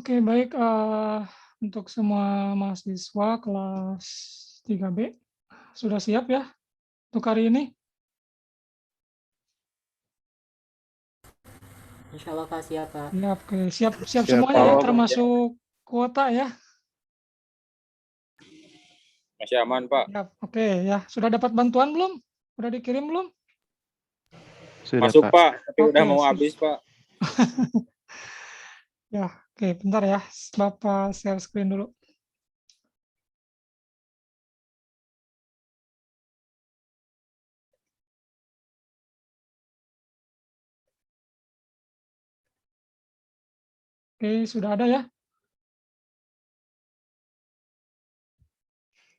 Oke, baik, untuk semua mahasiswa kelas 3B, sudah siap ya untuk hari ini? Insya Allah Kak, siap Kak. Siap, oke. Siap Siap, semuanya ya, Pak. termasuk kuota ya? Masih aman, Pak. Siap, oke ya. Sudah dapat bantuan belum? Sudah dikirim belum? Sudah, Masuk, Pak. Pak. Tapi Oke, udah mau sip. habis, Pak. Ya, oke, bentar ya. Bapak share screen dulu. Oke, sudah ada ya?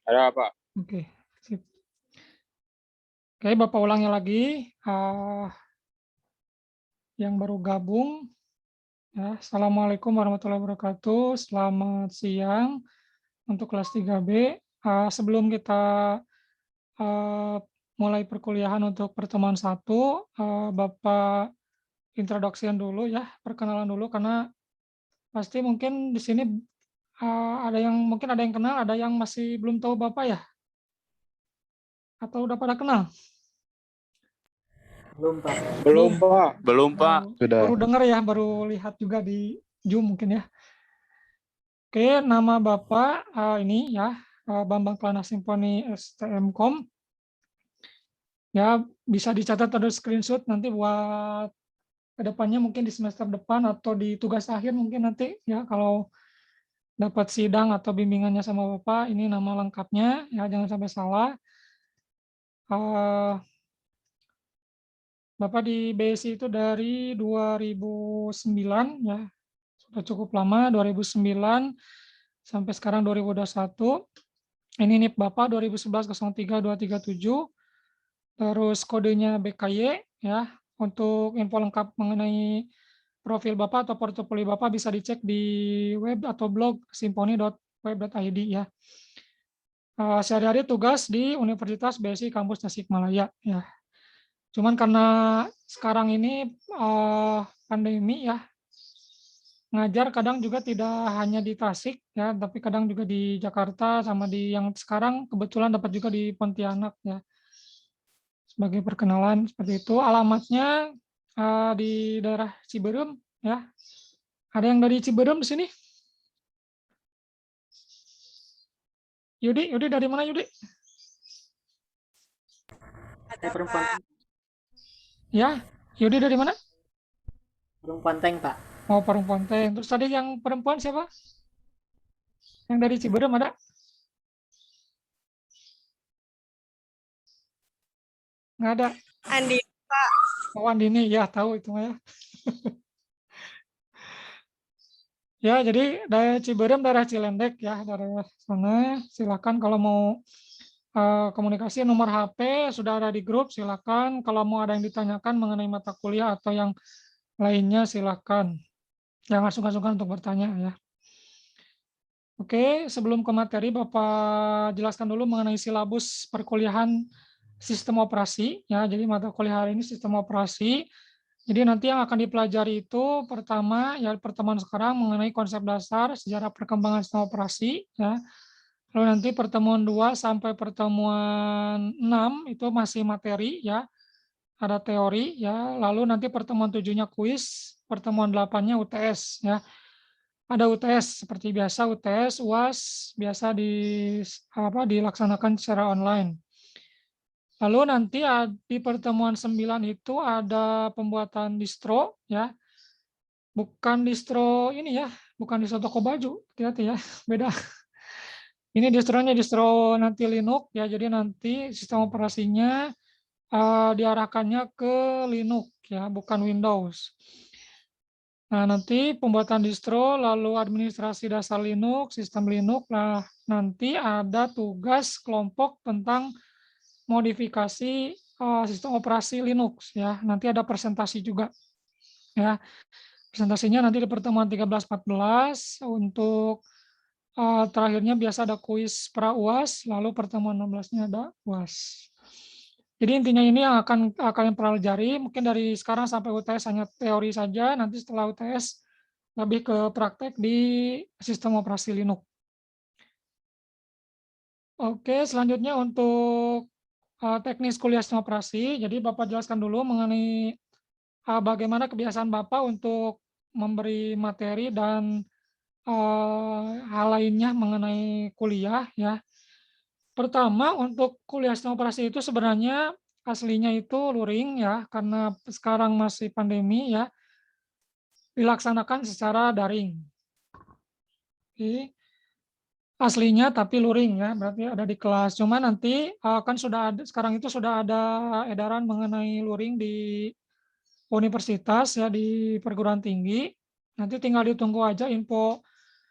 Ada, Pak. Oke, sip. Oke, Bapak ulangi lagi. Yang baru gabung, ya. Assalamualaikum warahmatullahi wabarakatuh. Selamat siang untuk kelas 3B. Sebelum kita mulai perkuliahan untuk pertemuan 1, Bapak introduction dulu ya, perkenalan dulu karena pasti mungkin di sini ada yang kenal, ada yang masih belum tahu Bapak ya? Atau udah pada kenal? Belum Pak. Belum, Pak. Belum, Pak. Sudah. Baru dengar ya, baru lihat juga di Zoom mungkin ya. Oke, nama Bapak ini ya, Bambang Kelana Simponi STMkom. Ya, bisa dicatat atau screenshot nanti buat kedepannya mungkin di semester depan atau di tugas akhir mungkin nanti ya, kalau dapat sidang atau bimbingannya sama Bapak, ini nama lengkapnya ya, jangan sampai salah. Bapak di BSI itu dari 2009 ya, sudah cukup lama, 2009 sampai sekarang 2021. Ini NIP Bapak 2011-03-237, terus kodenya BKY ya. Untuk info lengkap mengenai profil Bapak atau portofolio Bapak bisa dicek di web atau blog simponi.web.id ya. Sehari-hari tugas di Universitas BSI Kampus Tasikmalaya ya. Cuman karena sekarang ini pandemi ya, ngajar kadang juga tidak hanya di Tasik ya, tapi kadang juga di Jakarta sama di yang sekarang kebetulan dapat juga di Pontianak ya. Sebagai perkenalan seperti itu. Alamatnya di daerah Ciberem ya. Ada yang dari Ciberem di sini? Yudi dari mana Yudi? Saya perempuan. Ya, Yudi dari mana? Perempuan tank Pak. Oh, Parung Ponteng. Terus tadi yang perempuan siapa? Yang dari Ciberem ada? Nggak ada. Andi, Pak. Oh, Andini, ya tahu itu ya. Ya, jadi daerah Ciberem, daerah Cilendek ya, daerah sana. Silakan kalau mau komunikasi, nomor HP sudah ada di grup, silakan. Kalau mau ada yang ditanyakan mengenai mata kuliah atau yang lainnya, silakan. Jangan sungkan-sungkan untuk bertanya ya. Oke, sebelum ke materi, Bapak jelaskan dulu mengenai silabus perkuliahan sistem operasi ya. Jadi mata kuliah hari ini sistem operasi. Jadi nanti yang akan dipelajari itu pertama ya, pertemuan sekarang mengenai konsep dasar sejarah perkembangan sistem operasi ya. Lalu nanti pertemuan 2 sampai pertemuan 6 itu masih materi ya. Ada teori ya. Lalu nanti pertemuan 7-nya kuis, pertemuan 8-nya UTS ya. Ada UTS seperti biasa, UTS, UAS biasa dilaksanakan secara online. Lalu nanti di pertemuan 9 itu ada pembuatan distro ya. Bukan distro ini ya, bukan distro toko baju, hati-hati ya, beda. Ini distronya distro nanti Linux ya, jadi nanti sistem operasinya diarahkannya ke Linux ya, bukan Windows. Nah, nanti pembuatan distro, lalu administrasi dasar Linux, sistem Linux. Nah, nanti ada tugas kelompok tentang modifikasi sistem operasi Linux ya. Nanti ada presentasi juga ya. Presentasinya nanti di pertemuan 13-14. Untuk terakhirnya biasa ada kuis pra UAS, lalu pertemuan 16-nya ada UAS. Jadi intinya ini yang akan kalian pelajari, mungkin dari sekarang sampai UTS hanya teori saja, nanti setelah UTS lebih ke praktek di sistem operasi Linux. Oke, selanjutnya untuk teknis kuliah sistem operasi. Jadi Bapak jelaskan dulu mengenai bagaimana kebiasaan Bapak untuk memberi materi dan hal lainnya mengenai kuliah ya. Pertama untuk kuliah sistem operasi itu sebenarnya aslinya itu luring ya, karena sekarang masih pandemi ya, dilaksanakan secara daring. Oke. Aslinya tapi luring ya, berarti ada di kelas. Cuma nanti kan sudah ada, sekarang itu sudah ada edaran mengenai luring di universitas ya, di perguruan tinggi. Nanti tinggal ditunggu aja info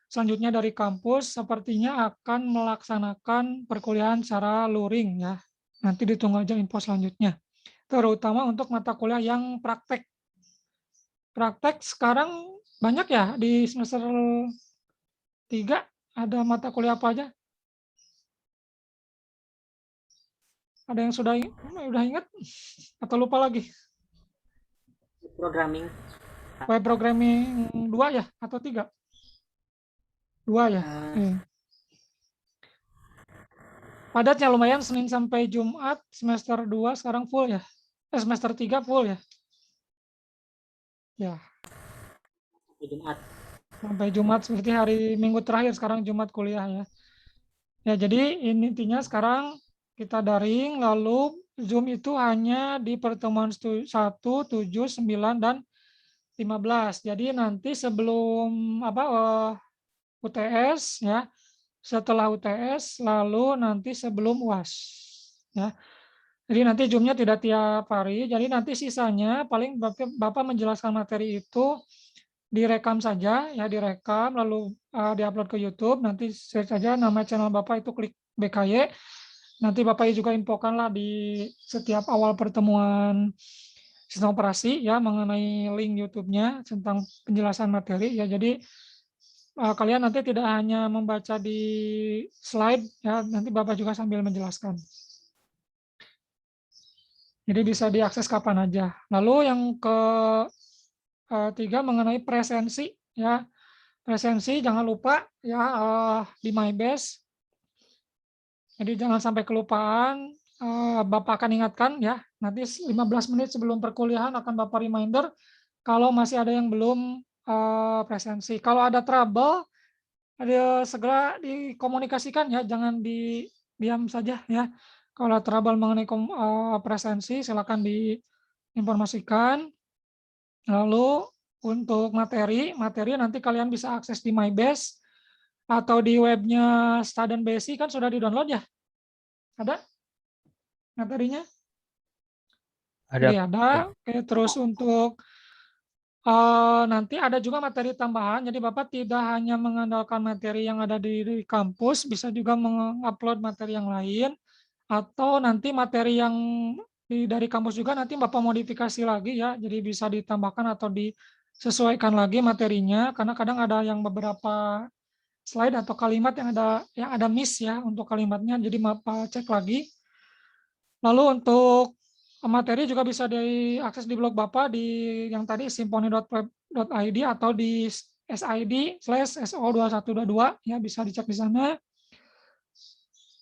selanjutnya dari kampus, sepertinya akan melaksanakan perkuliahan secara luring ya. Nanti ditunggu aja info selanjutnya. Terutama untuk mata kuliah yang praktek. Praktek sekarang banyak ya di semester 3 ada mata kuliah apa aja? Ada yang sudah ingat atau lupa lagi? Programming. Web programming 2 ya atau 3? 2 ya. Padatnya lumayan Senin sampai Jumat semester 2 sekarang full ya. Semester 3 full ya. Ya. Jumat. Sampai Jumat seperti hari Minggu terakhir sekarang Jumat kuliah ya. Ya, jadi intinya sekarang kita daring, lalu Zoom itu hanya di pertemuan 1, 7, 9, dan 15. Jadi nanti sebelum UTS ya, setelah UTS, lalu nanti sebelum UAS ya. Jadi nanti Zoom-nya tidak tiap hari. Jadi nanti sisanya paling Bapak menjelaskan materi itu direkam saja ya, direkam lalu diupload ke YouTube. Nanti search saja nama channel Bapak itu, klik BKY. Nanti Bapak juga infokanlah di setiap awal pertemuan sistem operasi ya mengenai link YouTube-nya tentang penjelasan materi ya. Jadi kalian nanti tidak hanya membaca di slide ya, nanti Bapak juga sambil menjelaskan. Jadi bisa diakses kapan aja. Lalu yang ketiga mengenai presensi ya. Presensi jangan lupa ya di MyBase. Jadi jangan sampai kelupaan. Bapak akan ingatkan ya. Nanti 15 menit sebelum perkuliahan akan Bapak reminder kalau masih ada yang belum presensi. Kalau ada trouble, segera dikomunikasikan ya, jangan diam saja ya. Kalau ada trouble mengenai presensi, silakan diinformasikan. Lalu untuk materi nanti kalian bisa akses di MyBase atau di webnya Staden BSI, kan sudah di-download ya? Ada materinya? Ada. Oke, ada. Oke, terus untuk nanti ada juga materi tambahan, jadi Bapak tidak hanya mengandalkan materi yang ada di kampus, bisa juga mengupload materi yang lain, atau nanti materi yang dari kampus juga nanti Bapak modifikasi lagi ya, jadi bisa ditambahkan atau disesuaikan lagi materinya, karena kadang ada yang beberapa slide atau kalimat yang ada miss ya untuk kalimatnya, jadi Bapak cek lagi. Lalu untuk materi juga bisa diakses di blog Bapak di yang tadi symphony.web.id atau di SID/SO2122 ya, bisa dicek di sana.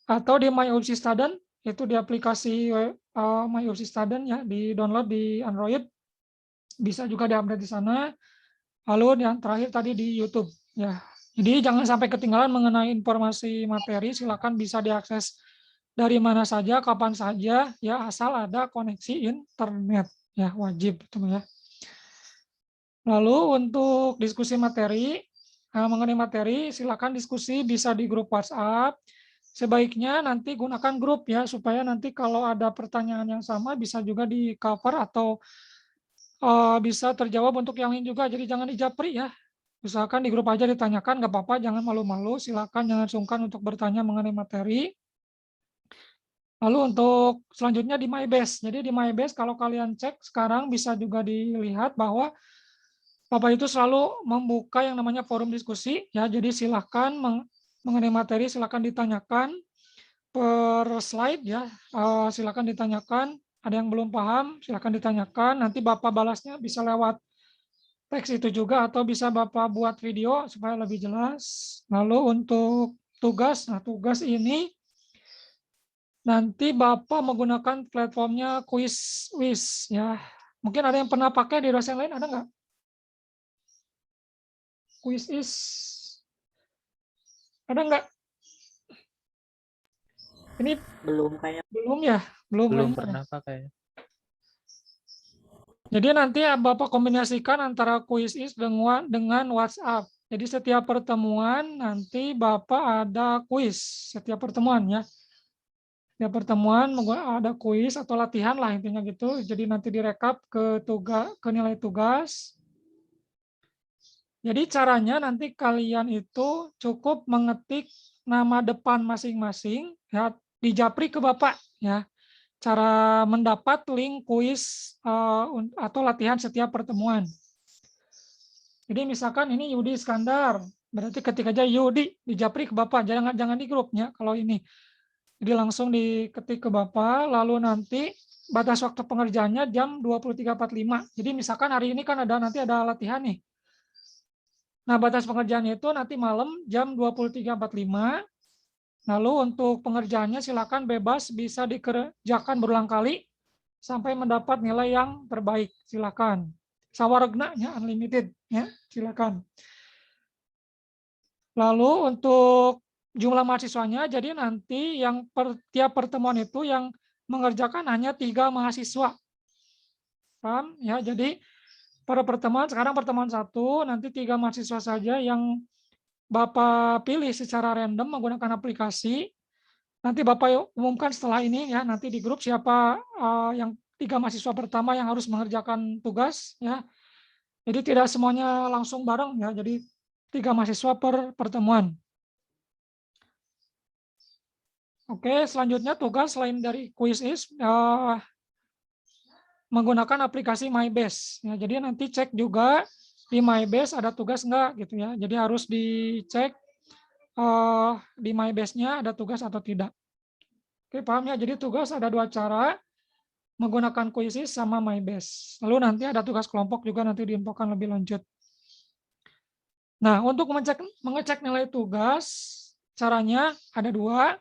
Atau di MyUpsi Staden, itu di aplikasi MyUpsi Staden ya, di download di Android. Bisa juga diupdate di sana. Lalu yang terakhir tadi di YouTube ya. Jadi jangan sampai ketinggalan mengenai informasi materi, silakan bisa diakses dari mana saja, kapan saja, ya asal ada koneksi internet, ya wajib itu ya. Lalu untuk diskusi materi, mengenai materi, silakan diskusi bisa di grup WhatsApp. Sebaiknya nanti gunakan grup ya, supaya nanti kalau ada pertanyaan yang sama bisa juga di cover atau bisa terjawab untuk yang lain juga. Jadi jangan dijapri ya. Usahakan di grup aja ditanyakan, nggak apa-apa, jangan malu-malu. Silakan jangan sungkan untuk bertanya mengenai materi. Lalu untuk selanjutnya di MyBase. Jadi di MyBase kalau kalian cek sekarang bisa juga dilihat bahwa Bapak itu selalu membuka yang namanya forum diskusi ya. Jadi silakan mengenai materi silakan ditanyakan per slide ya. Silakan ditanyakan. Ada yang belum paham silakan ditanyakan. Nanti Bapak balasnya bisa lewat teks itu juga atau bisa Bapak buat video supaya lebih jelas. Lalu untuk tugas, nah tugas ini nanti Bapak menggunakan platformnya QuizWiz ya. Mungkin ada yang pernah pakai di dosen lain, ada nggak? QuizWiz. Ada nggak? Ini Belum kayak belum ya? Belum Belum kayaknya ya. pernah pakai. Jadi nanti Bapak kombinasikan antara QuizWiz dengan WhatsApp. Jadi setiap pertemuan nanti Bapak ada kuis setiap pertemuan ya. Setiap pertemuan ada kuis atau latihan lah intinya gitu. Jadi nanti direkap ke nilai tugas. Jadi caranya nanti kalian itu cukup mengetik nama depan masing-masing ya di Japri ke Bapak ya. Cara mendapat link kuis atau latihan setiap pertemuan. Jadi misalkan ini Yudi Iskandar, berarti ketik aja Yudi di Japri ke Bapak, jangan di grupnya kalau ini. Jadi langsung diketik ke Bapak, lalu nanti batas waktu pengerjaannya jam 23.45. Jadi misalkan hari ini kan nanti ada latihan nih. Nah, batas pengerjaannya itu nanti malam jam 23.45. Lalu untuk pengerjaannya silakan bebas, bisa dikerjakan berulang kali sampai mendapat nilai yang terbaik. Silakan. Sawaregna-nya unlimited ya, silakan. Lalu untuk jumlah mahasiswanya, jadi nanti yang tiap pertemuan itu yang mengerjakan hanya 3 mahasiswa. Paham? Ya, jadi pada pertemuan, sekarang pertemuan 1, nanti 3 mahasiswa saja yang Bapak pilih secara random menggunakan aplikasi. Nanti Bapak umumkan setelah ini ya, nanti di grup siapa yang 3 mahasiswa pertama yang harus mengerjakan tugas ya. Jadi tidak semuanya langsung bareng ya, jadi 3 mahasiswa per pertemuan. Oke, selanjutnya tugas selain dari QuizWiz menggunakan aplikasi MyBase. Ya, jadi nanti cek juga di MyBase ada tugas enggak gitu ya. Jadi harus dicek di MyBase-nya ada tugas atau tidak. Oke, paham ya? Jadi tugas ada 2 cara, menggunakan QuizWiz sama MyBase. Lalu nanti ada tugas kelompok juga nanti diinfokan lebih lanjut. Nah, untuk mengecek nilai tugas, caranya ada 2.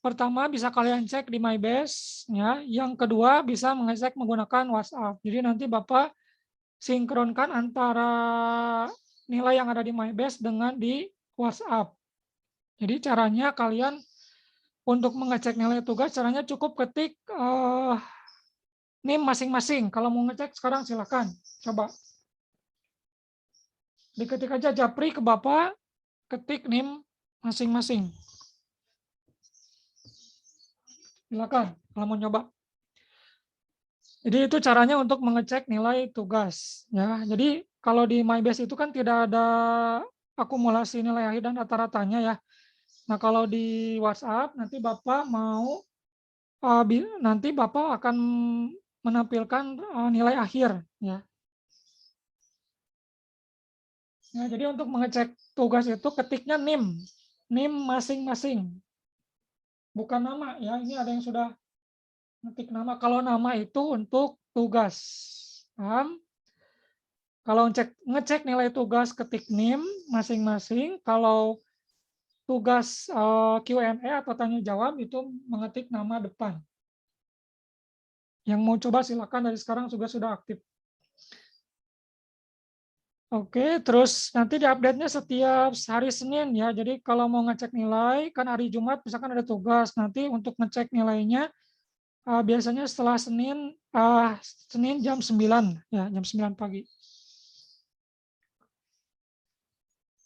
Pertama bisa kalian cek di MyBase, ya. Yang kedua bisa mengecek menggunakan WhatsApp. Jadi nanti Bapak sinkronkan antara nilai yang ada di MyBase dengan di WhatsApp. Jadi caranya kalian untuk mengecek nilai tugas, caranya cukup ketik NIM masing-masing. Kalau mau ngecek sekarang silakan, coba. Diketik aja Japri ke Bapak, ketik NIM masing-masing. Silakan kalau mau nyoba. Jadi itu caranya untuk mengecek nilai tugas ya. Jadi kalau di MyBase itu kan tidak ada akumulasi nilai akhir dan rata-ratanya ya. Nah, kalau di WhatsApp nanti Bapak mau nanti Bapak akan menampilkan nilai akhir ya. Ya, jadi untuk mengecek tugas itu ketiknya NIM masing-masing. Bukan nama ya. Ini ada yang sudah ngetik nama. Kalau nama itu untuk tugas. Paham? Kalau ngecek nilai tugas ketik NIM masing-masing. Kalau tugas Q&A atau tanya jawab itu mengetik nama depan. Yang mau coba silakan, dari sekarang juga sudah aktif. Oke, terus nanti diupdate-nya setiap hari Senin ya. Jadi kalau mau ngecek nilai, kan hari Jumat misalkan ada tugas. Nanti untuk ngecek nilainya biasanya setelah Senin jam 9 ya, jam 9 pagi.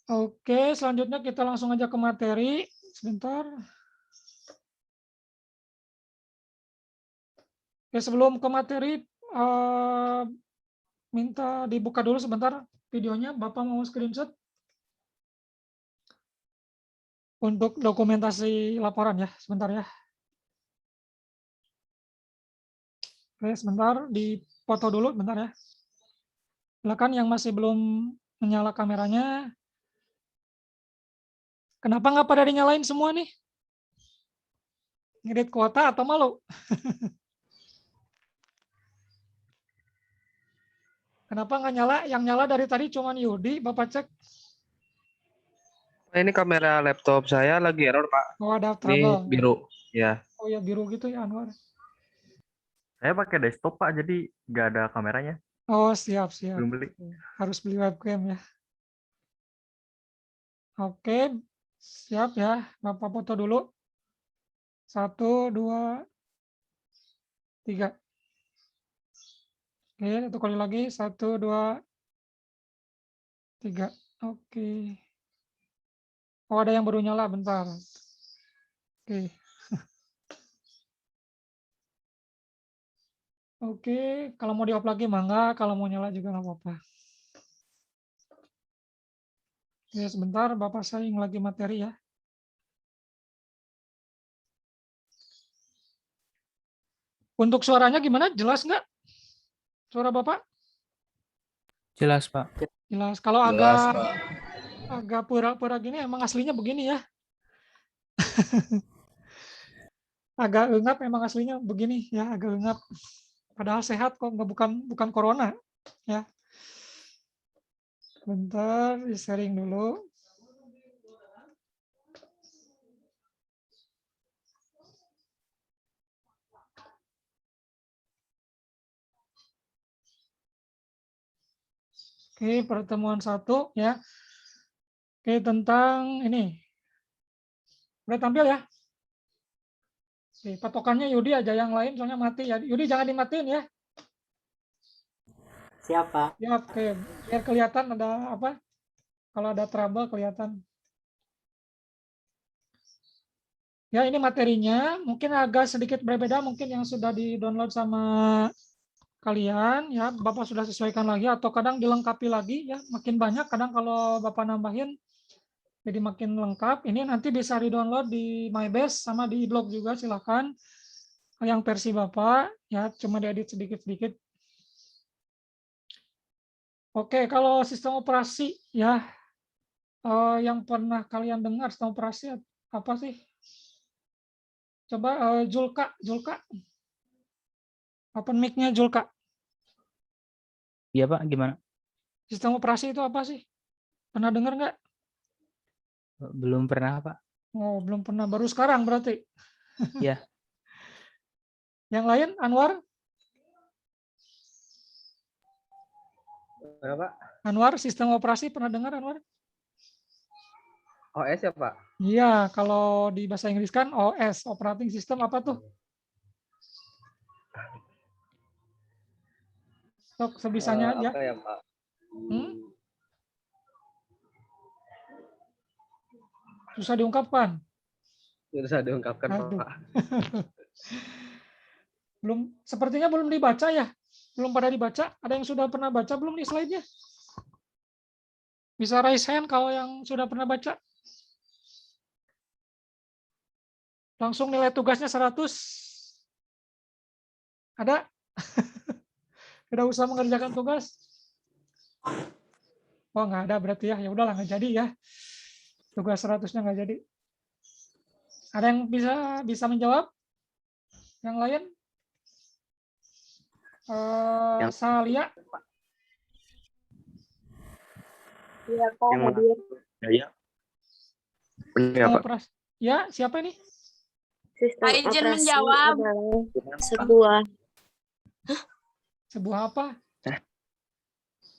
Oke, selanjutnya kita langsung aja ke materi. Sebentar. Oke, sebelum ke materi, minta dibuka dulu sebentar videonya. Bapak mau screenshot untuk dokumentasi laporan ya, sebentar ya. Oke, sebentar, dipoto dulu, bentar ya. Silakan yang masih belum menyala kameranya. Kenapa nggak pada dinyalain semua nih? Ngedit kuota atau malu? Kenapa nggak nyala? Yang nyala dari tadi cuman Yudi, Bapak cek. Ini kamera laptop saya lagi error, Pak. Oh, ada Ini trouble. biru. Ya. Oh ya, biru gitu ya, Anwar. Saya pakai desktop Pak, jadi nggak ada kameranya. Oh, siap, siap. Belum beli. Harus beli webcam ya. Oke, siap ya. Bapak foto dulu. 1, 2, 3. Oke, satu kali lagi. 1, 2, 3. Oke. Oh, ada yang baru nyala, bentar. Oke. Oke, kalau mau di-off lagi mangga, kalau mau nyala juga nggak apa-apa. Oke, sebentar, Bapak saing lagi materi ya. Untuk suaranya gimana? Jelas nggak? Suara Bapak? Jelas, Pak. Jelas. Kalau agak pura-pura gini, emang aslinya begini ya. Agak engap, emang aslinya begini ya, agak engap. Padahal sehat kok, nggak bukan corona ya. Bentar, di-sharing dulu. Oke, pertemuan 1 ya. Oke, tentang ini. Udah tampil ya? Oke, patokannya Yudi aja, yang lain soalnya mati ya. Yudi jangan dimatiin ya. Siapa? Ya, oke, biar kelihatan ada apa? Kalau ada trouble kelihatan. Ya, ini materinya mungkin agak sedikit berbeda, mungkin yang sudah di-download sama kalian ya, Bapak sudah sesuaikan lagi atau kadang dilengkapi lagi ya, makin banyak kadang kalau Bapak nambahin jadi makin lengkap. Ini nanti bisa di-download di MyBase sama di blog juga, silahkan. Yang versi Bapak ya, cuma diedit sedikit-sedikit. Oke, kalau sistem operasi ya, yang pernah kalian dengar sistem operasi apa sih? Coba Julka, open mic-nya Julka. Iya, Pak. Gimana? Sistem operasi itu apa sih? Pernah dengar nggak? Belum pernah, Pak. Oh, belum pernah. Baru sekarang berarti. Iya. Yang lain, Anwar? Apa? Anwar, sistem operasi pernah dengar, Anwar? OS ya, Pak? Iya, kalau di bahasa Inggris kan OS, operating system apa tuh? Sok, sebisanya aja. Apa ya, Pak? Susah diungkapkan. Susah diungkapkan, Aduh. Pak. Sepertinya belum dibaca ya? Belum pada dibaca? Ada yang sudah pernah baca belum nih slide-nya? Bisa raise hand kalau yang sudah pernah baca. Langsung nilai tugasnya 100. Ada? Tidak usah mengerjakan tugas. Oh, nggak ada berarti ya. Ya udahlah, nggak jadi ya. Tugas 100-nya nggak jadi. Ada yang bisa menjawab? Yang lain? Salia? Iya, Pak, Yang mana? hadir. Ya. Ini apa? Ya, siapa ini? Sistem Izin operasi menjawab.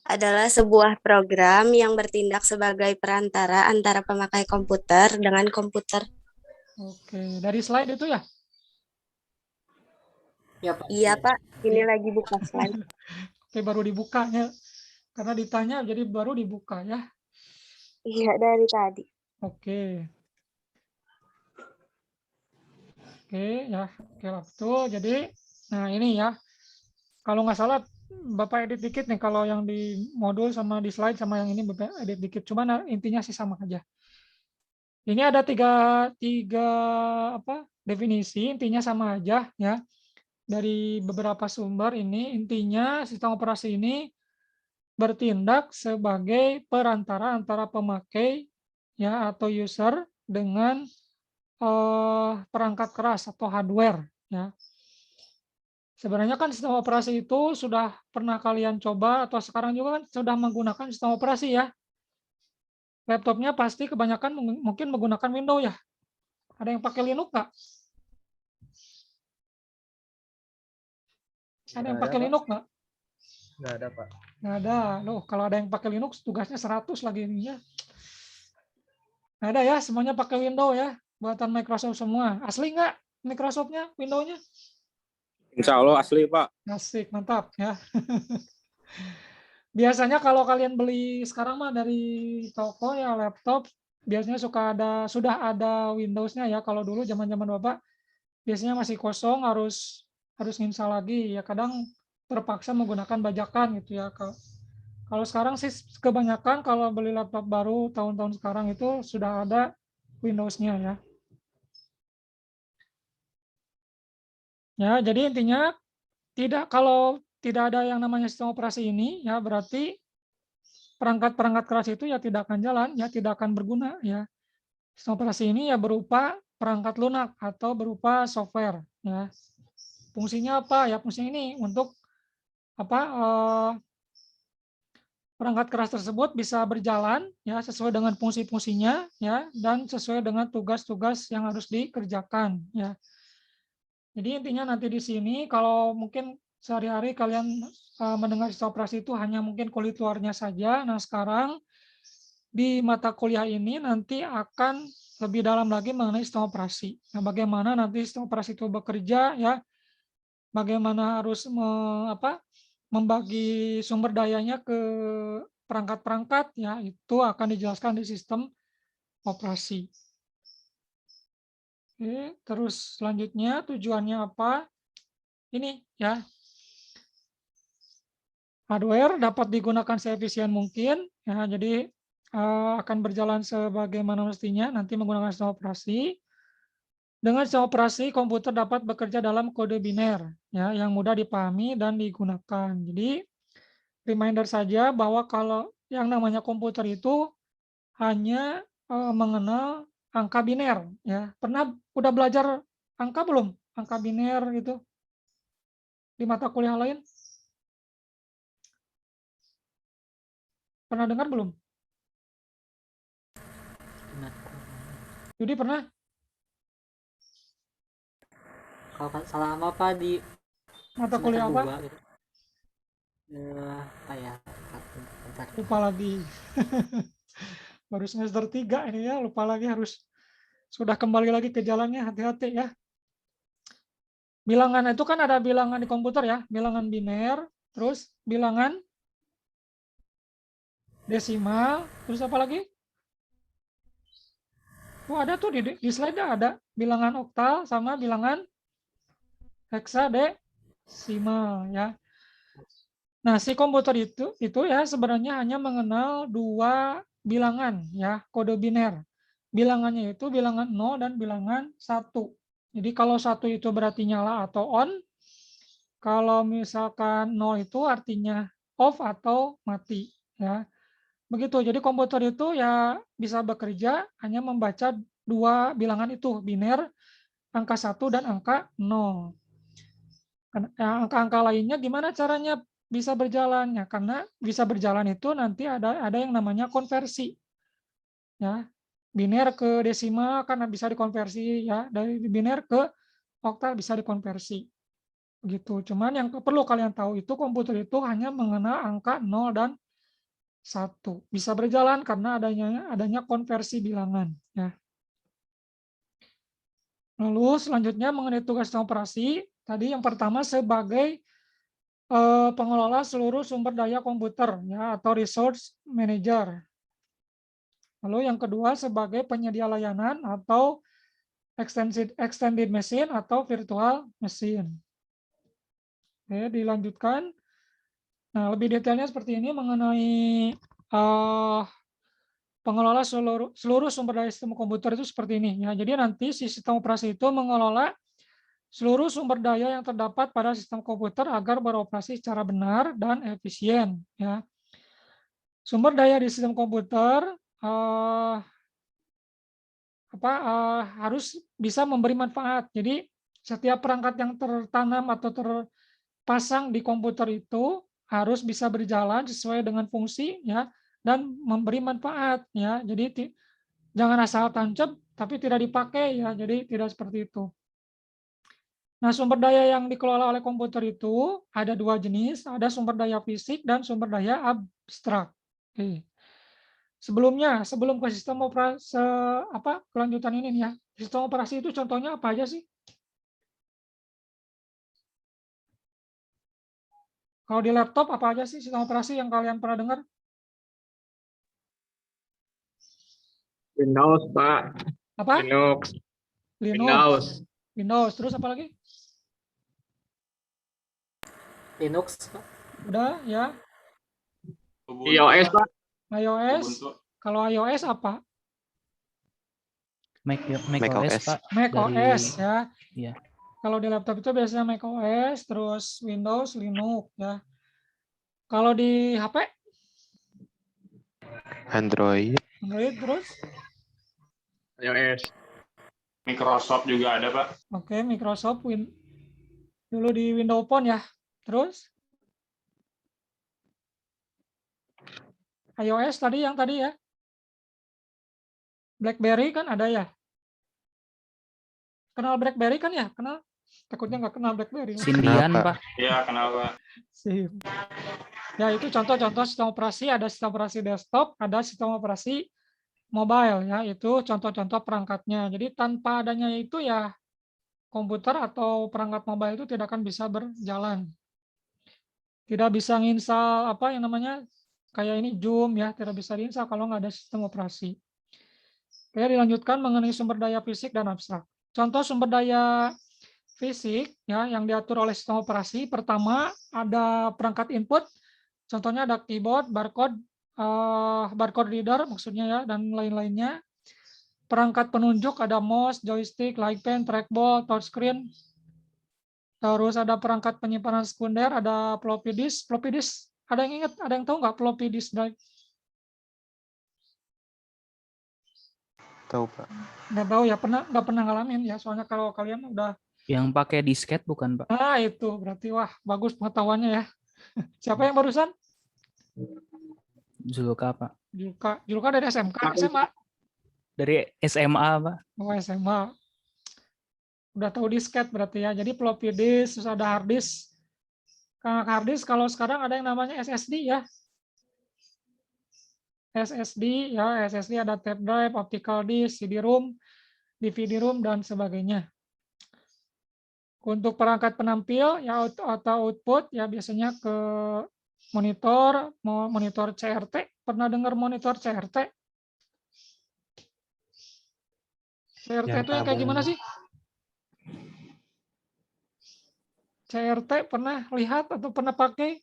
adalah sebuah program yang bertindak sebagai perantara antara pemakai komputer dengan komputer. Oke, dari slide itu ya? Ya, Pak. Iya, Pak. Ini lagi buka slide. Oke, baru dibukanya. Karena ditanya jadi baru dibuka ya. Iya, dari tadi. Oke. Oke ya, oke lah betul. Jadi, nah ini ya, kalau nggak salah Bapak edit dikit nih kalau yang di modul sama di slide sama yang ini Bapak edit dikit. Cuman intinya sih sama aja. Ini ada tiga apa definisi, intinya sama aja ya. Dari beberapa sumber ini intinya sistem operasi ini bertindak sebagai perantara antara pemakai ya atau user dengan perangkat keras atau hardware ya. Sebenarnya kan sistem operasi itu sudah pernah kalian coba atau sekarang juga kan sudah menggunakan sistem operasi ya. Laptopnya pasti kebanyakan mungkin menggunakan Windows ya. Ada yang pakai Linux nggak? Ada yang Nggak ada, pakai Pak. Linux nggak? Nggak ada, Pak. Nggak ada. Loh, kalau ada yang pakai Linux tugasnya 100 lagi ininya. Nggak ada ya, semuanya pakai Windows ya. Buatan Microsoft semua. Asli nggak Microsoft-nya, Windows-nya? Insya Allah asli, Pak. Asik, mantap ya. Biasanya kalau kalian beli sekarang mah dari toko ya laptop, biasanya sudah ada Windows-nya ya. Kalau dulu zaman-zaman Bapak biasanya masih kosong, harus install lagi ya. Kadang terpaksa menggunakan bajakan gitu ya. Kalau sekarang sih kebanyakan kalau beli laptop baru tahun-tahun sekarang itu sudah ada Windows-nya ya. Ya, jadi intinya kalau tidak ada yang namanya sistem operasi ini ya berarti perangkat-perangkat keras itu ya tidak akan jalan, ya tidak akan berguna ya. Sistem operasi ini ya berupa perangkat lunak atau berupa software ya. Fungsinya apa? Ya fungsinya ini untuk apa? Perangkat keras tersebut bisa berjalan ya sesuai dengan fungsi-fungsinya ya dan sesuai dengan tugas-tugas yang harus dikerjakan ya. Jadi intinya nanti di sini kalau mungkin sehari-hari kalian mendengar sistem operasi itu hanya mungkin kulit luarnya saja. Nah sekarang di mata kuliah ini nanti akan lebih dalam lagi mengenai sistem operasi. Nah, bagaimana nanti sistem operasi itu bekerja ya, bagaimana harus membagi sumber dayanya ke perangkat-perangkat ya, itu akan dijelaskan di sistem operasi. Oke, terus selanjutnya tujuannya apa? Ini ya. Hardware dapat digunakan seefisien mungkin ya, jadi akan berjalan sebagaimana mestinya nanti menggunakan sistem operasi. Dengan sistem operasi komputer dapat bekerja dalam kode biner ya yang mudah dipahami dan digunakan. Jadi reminder saja bahwa kalau yang namanya komputer itu hanya mengenal angka biner ya. Udah belajar angka belum? Angka biner gitu di mata kuliah lain? Pernah dengar belum? Jadi pernah? Kalau nggak salah apa di Mata semester kuliah apa? 2 gitu. Apa ya? Bentar. Lupa lagi. Baru semester 3 ini ya, lupa lagi harus sudah kembali lagi ke jalannya, hati-hati ya. Bilangan itu kan ada bilangan di komputer ya, bilangan biner, terus bilangan desimal, terus apa lagi? Oh ada tuh di slide ada bilangan oktal sama bilangan heksadesimal ya. Nah, si komputer itu ya sebenarnya hanya mengenal dua bilangan ya, kode biner. Bilangannya itu bilangan 0 dan bilangan 1. Jadi kalau 1 itu berarti nyala atau on, kalau misalkan 0 itu artinya off atau mati ya. Begitu. Jadi komputer itu ya bisa bekerja hanya membaca dua bilangan itu, biner, angka 1 dan angka 0. Angka-angka lainnya gimana caranya bisa berjalan ya? Karena bisa berjalan itu nanti ada yang namanya konversi. Ya. Biner ke desimal kan bisa dikonversi ya, dari biner ke oktal bisa dikonversi. Begitu. Cuman yang perlu kalian tahu itu komputer itu hanya mengenal angka 0 dan 1. Bisa berjalan karena adanya konversi bilangan ya. Lalu selanjutnya mengenai tugas operasi, tadi yang pertama sebagai pengelola seluruh sumber daya komputer ya atau resource manager. Lalu yang kedua sebagai penyedia layanan atau extended machine atau virtual machine. Oke, dilanjutkan. Nah, lebih detailnya seperti ini mengenai pengelola seluruh sumber daya sistem komputer itu seperti ini ya. Jadi nanti si sistem operasi itu mengelola seluruh sumber daya yang terdapat pada sistem komputer agar beroperasi secara benar dan efisien ya. Sumber daya di sistem komputer harus bisa memberi manfaat. Jadi setiap perangkat yang tertanam atau pasang di komputer itu harus bisa berjalan sesuai dengan fungsi ya dan memberi manfaat ya. Jadi jangan asal tancap tapi tidak dipakai ya. Jadi tidak seperti itu. Nah, sumber daya yang dikelola oleh komputer itu ada dua jenis, ada sumber daya fisik dan sumber daya abstrak. Oke. Sebelum ke sistem operasi kelanjutan ini nih ya. Sistem operasi itu contohnya apa aja sih? Kalau di laptop apa aja sih sistem operasi yang kalian pernah dengar? Windows, Pak. Apa? Linux. Linux. Windows. Terus apa lagi? Linux, Pak. Udah ya. iOS, Pak. iOS. Kalau iOS apa? Mac Mac OS, OS. Pak. Mac Dari- OS ya. Iya. Kalau di laptop itu biasanya Mac OS, terus Windows, Linux ya. Kalau di HP, Android. Android terus? iOS. Microsoft juga ada, Pak. Oke, Microsoft dulu di Windows Phone ya. Terus? iOS tadi ya. BlackBerry kan ada ya. Kenal BlackBerry kan ya? Kenal? Takutnya nggak kenal BlackBerry. Sindian, Kenapa? Pak. Iya, kenal, Pak. Sip. Ya, itu contoh-contoh sistem operasi. Ada sistem operasi desktop, ada sistem operasi mobile ya. Itu contoh-contoh perangkatnya. Jadi tanpa adanya itu ya komputer atau perangkat mobile itu tidak akan bisa berjalan. Tidak bisa nginstal apa yang namanya kayak ini Zoom ya, tidak bisa diinstal kalau nggak ada sistem operasi. Oke, dilanjutkan mengenai sumber daya fisik dan abstrak. Contoh sumber daya fisik ya yang diatur oleh sistem operasi. Pertama ada perangkat input, contohnya ada keyboard, barcode reader maksudnya ya dan lain-lainnya. Perangkat penunjuk ada mouse, joystick, light pen, trackball, touchscreen. Terus ada perangkat penyimpanan sekunder, ada floppy disk. Floppy disk, ada yang ingat? Ada yang tahu nggak floppy disk drive? Tahu, Pak. Nggak tahu ya, nggak pernah ngalamin ya. Soalnya kalau kalian udah, Yang pakai disket bukan, Pak? nah itu berarti wah bagus pengetahuannya ya. Siapa yang barusan? Zulka, Pak. Julka dari SMK, SMA. Dari SMA, Pak. Oh, SMA. Udah tahu disket berarti ya. Jadi floppy disk, terus ada hard disk. Hard disk kalau sekarang ada yang namanya SSD ya. SSD ya, SSD ada tape drive, optical disk, CD-ROM, DVD-ROM dan sebagainya. Untuk perangkat penampil ya atau output ya biasanya ke monitor CRT. Pernah dengar monitor CRT? CRT itu yang kayak gimana sih? CRT pernah lihat atau pernah pakai?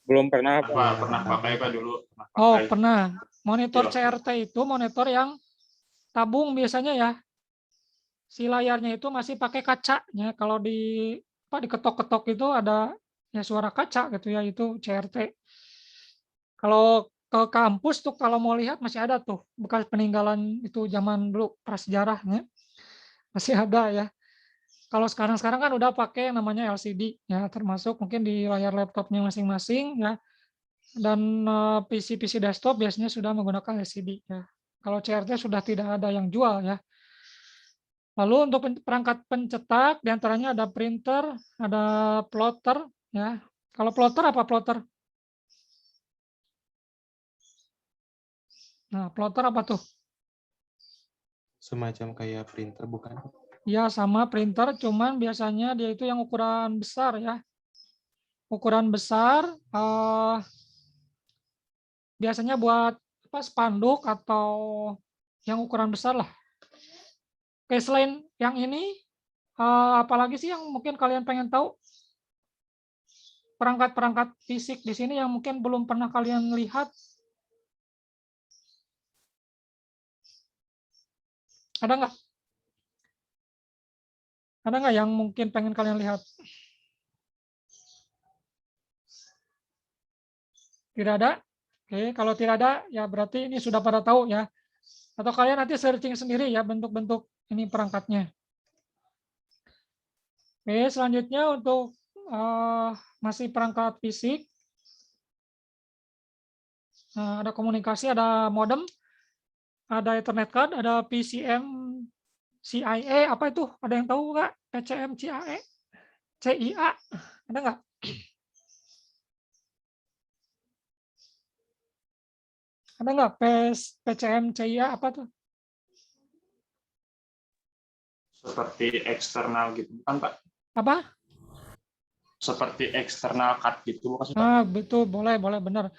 Belum pernah, Pak. Pernah pakai, Pak, dulu. Oh, pernah. Monitor Iya. CRT itu monitor yang tabung biasanya ya. Si layarnya itu masih pakai kacanya. Kalau diketok-ketok itu ada ya suara kaca gitu ya, itu CRT. Kalau ke kampus tuh kalau mau lihat masih ada tuh bekas peninggalan itu zaman dulu prasejarahnya. Masih ada ya. Kalau sekarang kan udah pakai yang namanya LCD ya, termasuk mungkin di layar laptopnya masing-masing ya. Dan PC desktop biasanya sudah menggunakan LCD ya. Kalau CRT sudah tidak ada yang jual ya. Lalu untuk perangkat pencetak diantaranya ada printer, ada plotter ya. Kalau plotter apa plotter? Nah, plotter apa tuh? Semacam kayak printer, bukan? Ya sama printer, cuman biasanya dia itu yang ukuran besar ya. Ukuran besar biasanya buat spanduk atau yang ukuran besar lah. Oke, selain yang ini, apalagi sih yang mungkin kalian pengen tahu? Perangkat-perangkat fisik di sini yang mungkin belum pernah kalian lihat. Ada nggak? Ada nggak yang mungkin pengen kalian lihat? Tidak ada? Oke, kalau tidak ada, ya berarti ini sudah pada tahu ya. Atau kalian nanti searching sendiri ya bentuk-bentuk ini perangkatnya. Oke, selanjutnya untuk masih perangkat fisik. Nah, ada komunikasi, ada modem, ada Ethernet card, ada PCM CIA, apa itu? Ada yang tahu nggak? PCM CIA? CIA, ada nggak? Ada nggak PCM CIA apa tuh? Seperti eksternal gitu, bukan Pak? Apa? Seperti eksternal card gitu, bukan sih Pak? Ah, betul, boleh benar.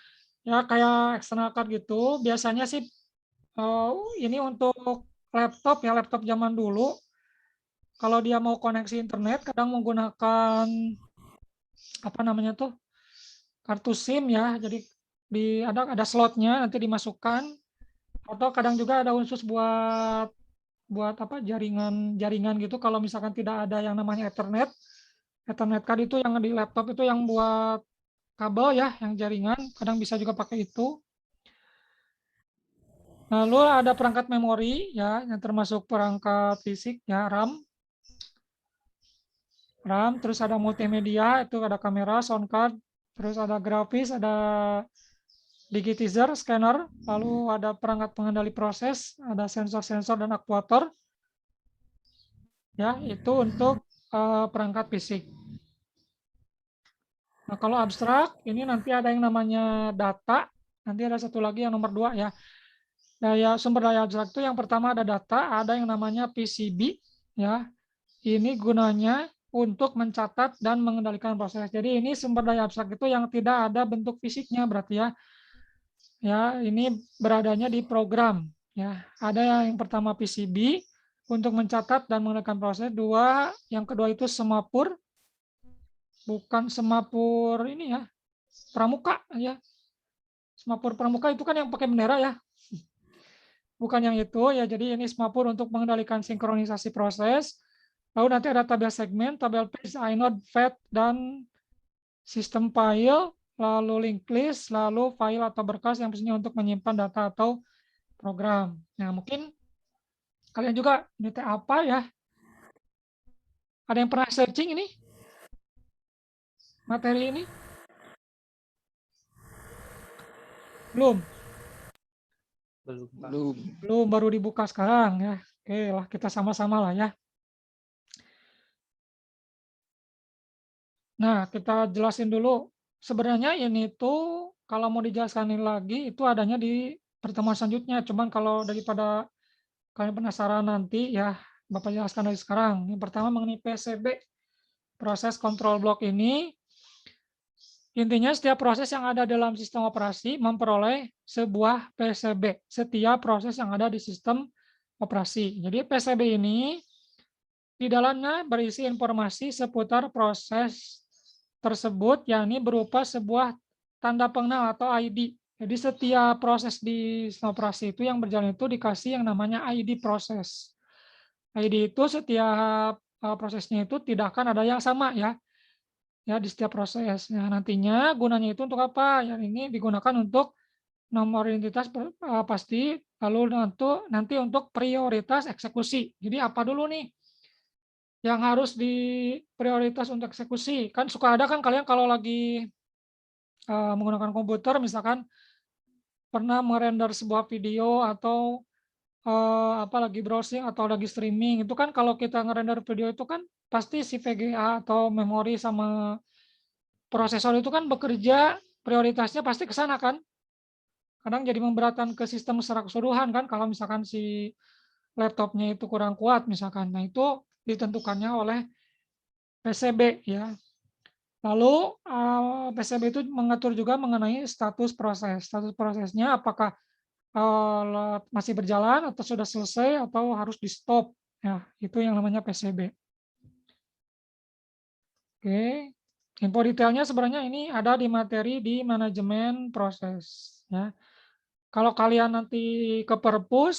Ya kayak external card gitu. Biasanya sih ini untuk laptop ya, laptop zaman dulu. Kalau dia mau koneksi internet, kadang menggunakan apa namanya tuh, kartu SIM ya. Jadi ada slotnya, nanti dimasukkan. Atau kadang juga ada khusus buat apa, jaringan gitu. Kalau misalkan tidak ada yang namanya Ethernet card itu yang di laptop itu yang buat kabel ya, yang jaringan, kadang bisa juga pakai itu. Lalu ada perangkat memori ya, yang termasuk perangkat fisik ya, RAM, terus ada multimedia, itu ada kamera, sound card, terus ada grafis, ada digitizer, scanner, lalu ada perangkat pengendali proses, ada sensor-sensor dan aktuator. Ya, itu untuk perangkat fisik. Nah, kalau abstrak, ini nanti ada yang namanya data, nanti ada satu lagi yang nomor 2 ya. Sumber daya abstrak itu yang pertama ada data, ada yang namanya PCB, ya. Ini gunanya untuk mencatat dan mengendalikan proses. Jadi ini sumber daya abstrak itu yang tidak ada bentuk fisiknya berarti ya. Ya, ini beradanya di program. Ya, ada yang pertama PCB untuk mencatat dan mengendalikan proses. Yang kedua itu semapur, bukan semapur ini ya, pramuka ya. Semapur pramuka itu kan yang pakai bendera ya. Bukan yang itu ya. Jadi ini semapur untuk mengendalikan sinkronisasi proses. Lalu nanti ada tabel segmen, tabel page, inode, fat, dan sistem file, lalu link list, lalu file atau berkas yang pastinya untuk menyimpan data atau program. Nah, mungkin kalian juga ini apa ya? Ada yang pernah searching ini? Materi ini? Belum? Belum, baru dibuka sekarang ya. Oke lah, kita sama-sama lah ya. Nah, kita jelasin dulu. Sebenarnya ini tuh kalau mau dijelaskan lagi itu adanya di pertemuan selanjutnya. Cuman kalau daripada kalian penasaran nanti ya, Bapak jelaskan dari sekarang. Yang pertama mengenai PCB, proses control block ini. Intinya setiap proses yang ada dalam sistem operasi memperoleh sebuah PCB. Setiap proses yang ada di sistem operasi. Jadi PCB ini di dalamnya berisi informasi seputar proses tersebut, yakni berupa sebuah tanda pengenal atau ID. Jadi setiap proses di sistem operasi itu yang berjalan itu dikasih yang namanya ID proses. ID itu setiap prosesnya itu tidak akan ada yang sama ya. Ya di setiap proses. Nah, nantinya gunanya itu untuk apa? Yang ini digunakan untuk nomor identitas pasti, lalu nanti untuk prioritas eksekusi. Jadi apa dulu nih yang harus diprioritas untuk eksekusi? Kan suka ada kan kalian kalau lagi menggunakan komputer, misalkan pernah merender sebuah video atau lagi browsing atau lagi streaming, itu kan kalau kita ngerender video itu kan pasti si VGA atau memori sama prosesor itu kan bekerja, prioritasnya pasti ke sana kan. Kadang jadi memberatkan ke sistem secara keseluruhan kan kalau misalkan si laptopnya itu kurang kuat misalkan. Nah, itu ditentukannya oleh PCB ya. Lalu PCB itu mengatur juga mengenai status proses. Status prosesnya apakah masih berjalan atau sudah selesai atau harus di-stop. Ya, itu yang namanya PCB. Oke. Info detailnya sebenarnya ini ada di materi di manajemen proses ya. Kalau kalian nanti ke perpus,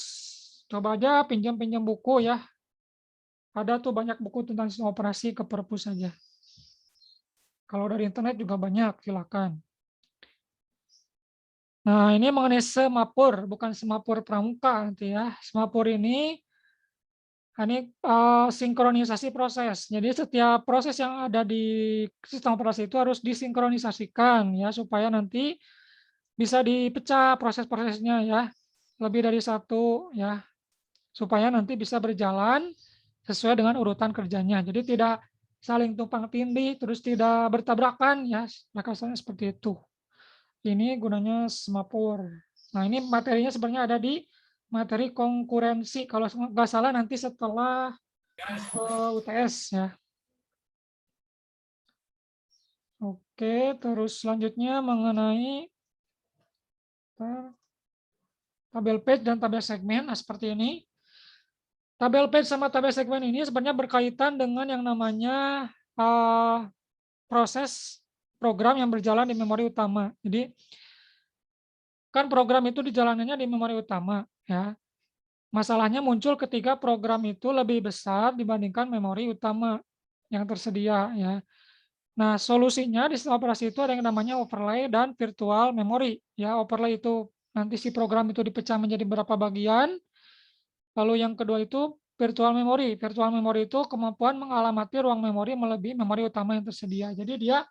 coba aja pinjam buku ya. Ada tuh banyak buku tentang sistem operasi ke perpus saja. Kalau dari internet juga banyak, silakan. Nah, ini mengenai semapur, bukan semapur pramuka nanti ya. Semapur ini Ini sinkronisasi proses. Jadi setiap proses yang ada di sistem operasi itu harus disinkronisasikan ya supaya nanti bisa dipecah proses-prosesnya ya. Lebih dari satu ya supaya nanti bisa berjalan sesuai dengan urutan kerjanya. Jadi tidak saling tumpang tindih, terus tidak bertabrakan ya. Kasarnya seperti itu. Ini gunanya semapur. Nah, ini materinya sebenarnya ada di materi konkurensi. Kalau nggak salah nanti setelah UTS ya. Oke, terus selanjutnya mengenai tabel page dan tabel segmen. Nah, seperti ini. Tabel page sama tabel segmen ini sebenarnya berkaitan dengan yang namanya proses program yang berjalan di memori utama. Jadi kan program itu dijalanannya di memori utama ya. Masalahnya muncul ketika program itu lebih besar dibandingkan memori utama yang tersedia ya. Nah, solusinya di sistem operasi itu ada yang namanya overlay dan virtual memory ya. Overlay itu nanti si program itu dipecah menjadi beberapa bagian. Lalu yang kedua itu virtual memory. Virtual memory itu kemampuan mengalamati ruang memori melebihi memori utama yang tersedia. Jadi dia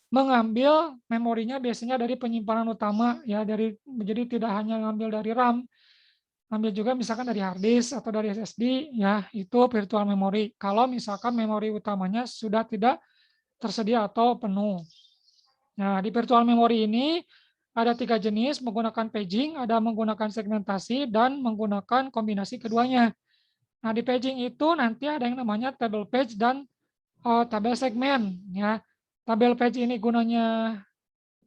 mengambil memorinya biasanya dari penyimpanan utama ya, jadi tidak hanya ngambil dari RAM, ambil juga misalkan dari hard disk atau dari SSD ya, itu virtual memory. Kalau misalkan memori utamanya sudah tidak tersedia atau penuh. Nah, di virtual memory ini ada 3 jenis, menggunakan paging, ada menggunakan segmentasi, dan menggunakan kombinasi keduanya. Nah, di paging itu nanti ada yang namanya table page dan tabel segmen ya. Tabel page ini gunanya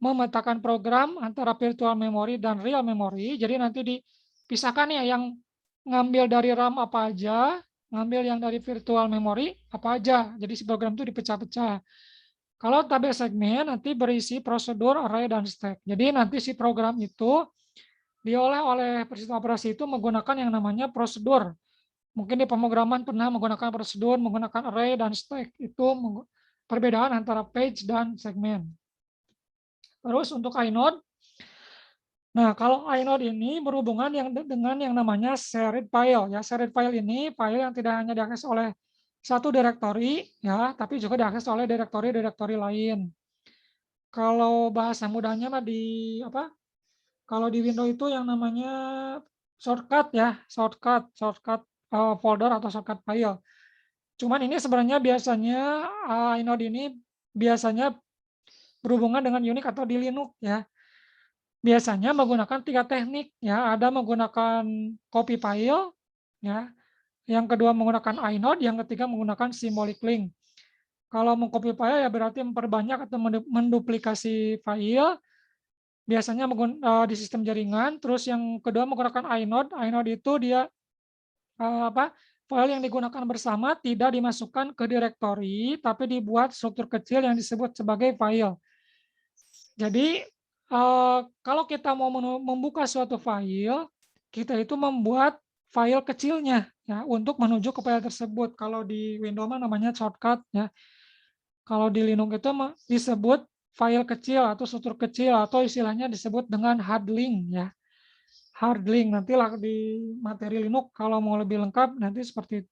memetakan program antara virtual memory dan real memory. Jadi nanti dipisahkan ya, yang ngambil dari RAM apa aja, ngambil yang dari virtual memory apa aja. Jadi si program itu dipecah-pecah. Kalau tabel segmen nanti berisi prosedur, array, dan stack. Jadi nanti si program itu diolah oleh sistem operasi itu menggunakan yang namanya prosedur. Mungkin di pemrograman pernah menggunakan prosedur, menggunakan array, dan stack. Itu perbedaan antara page dan segmen. Terus untuk inode, nah kalau inode ini berhubungan dengan yang namanya shared file. Ya, shared file ini file yang tidak hanya diakses oleh satu direktori, ya, tapi juga diakses oleh direktori-direktori lain. Kalau bahasa mudahnya mah kalau di Windows itu yang namanya shortcut ya, shortcut folder atau shortcut file. Cuman ini sebenarnya biasanya inode ini biasanya berhubungan dengan Unix atau di Linux ya. Biasanya menggunakan 3 teknik ya, ada menggunakan copy file ya, yang kedua menggunakan inode, yang ketiga menggunakan symbolic link. Kalau mengcopy file ya berarti memperbanyak atau menduplikasi file, biasanya di sistem jaringan. Terus yang kedua menggunakan inode. Inode itu dia file yang digunakan bersama tidak dimasukkan ke direktori, tapi dibuat struktur kecil yang disebut sebagai file. Jadi kalau kita mau membuka suatu file, kita itu membuat file kecilnya ya untuk menuju ke file tersebut. Kalau di Windows namanya shortcut ya. Kalau di Linux itu disebut file kecil atau struktur kecil, atau istilahnya disebut dengan hard link ya. Hard link nantilah di materi Linux kalau mau lebih lengkap nanti seperti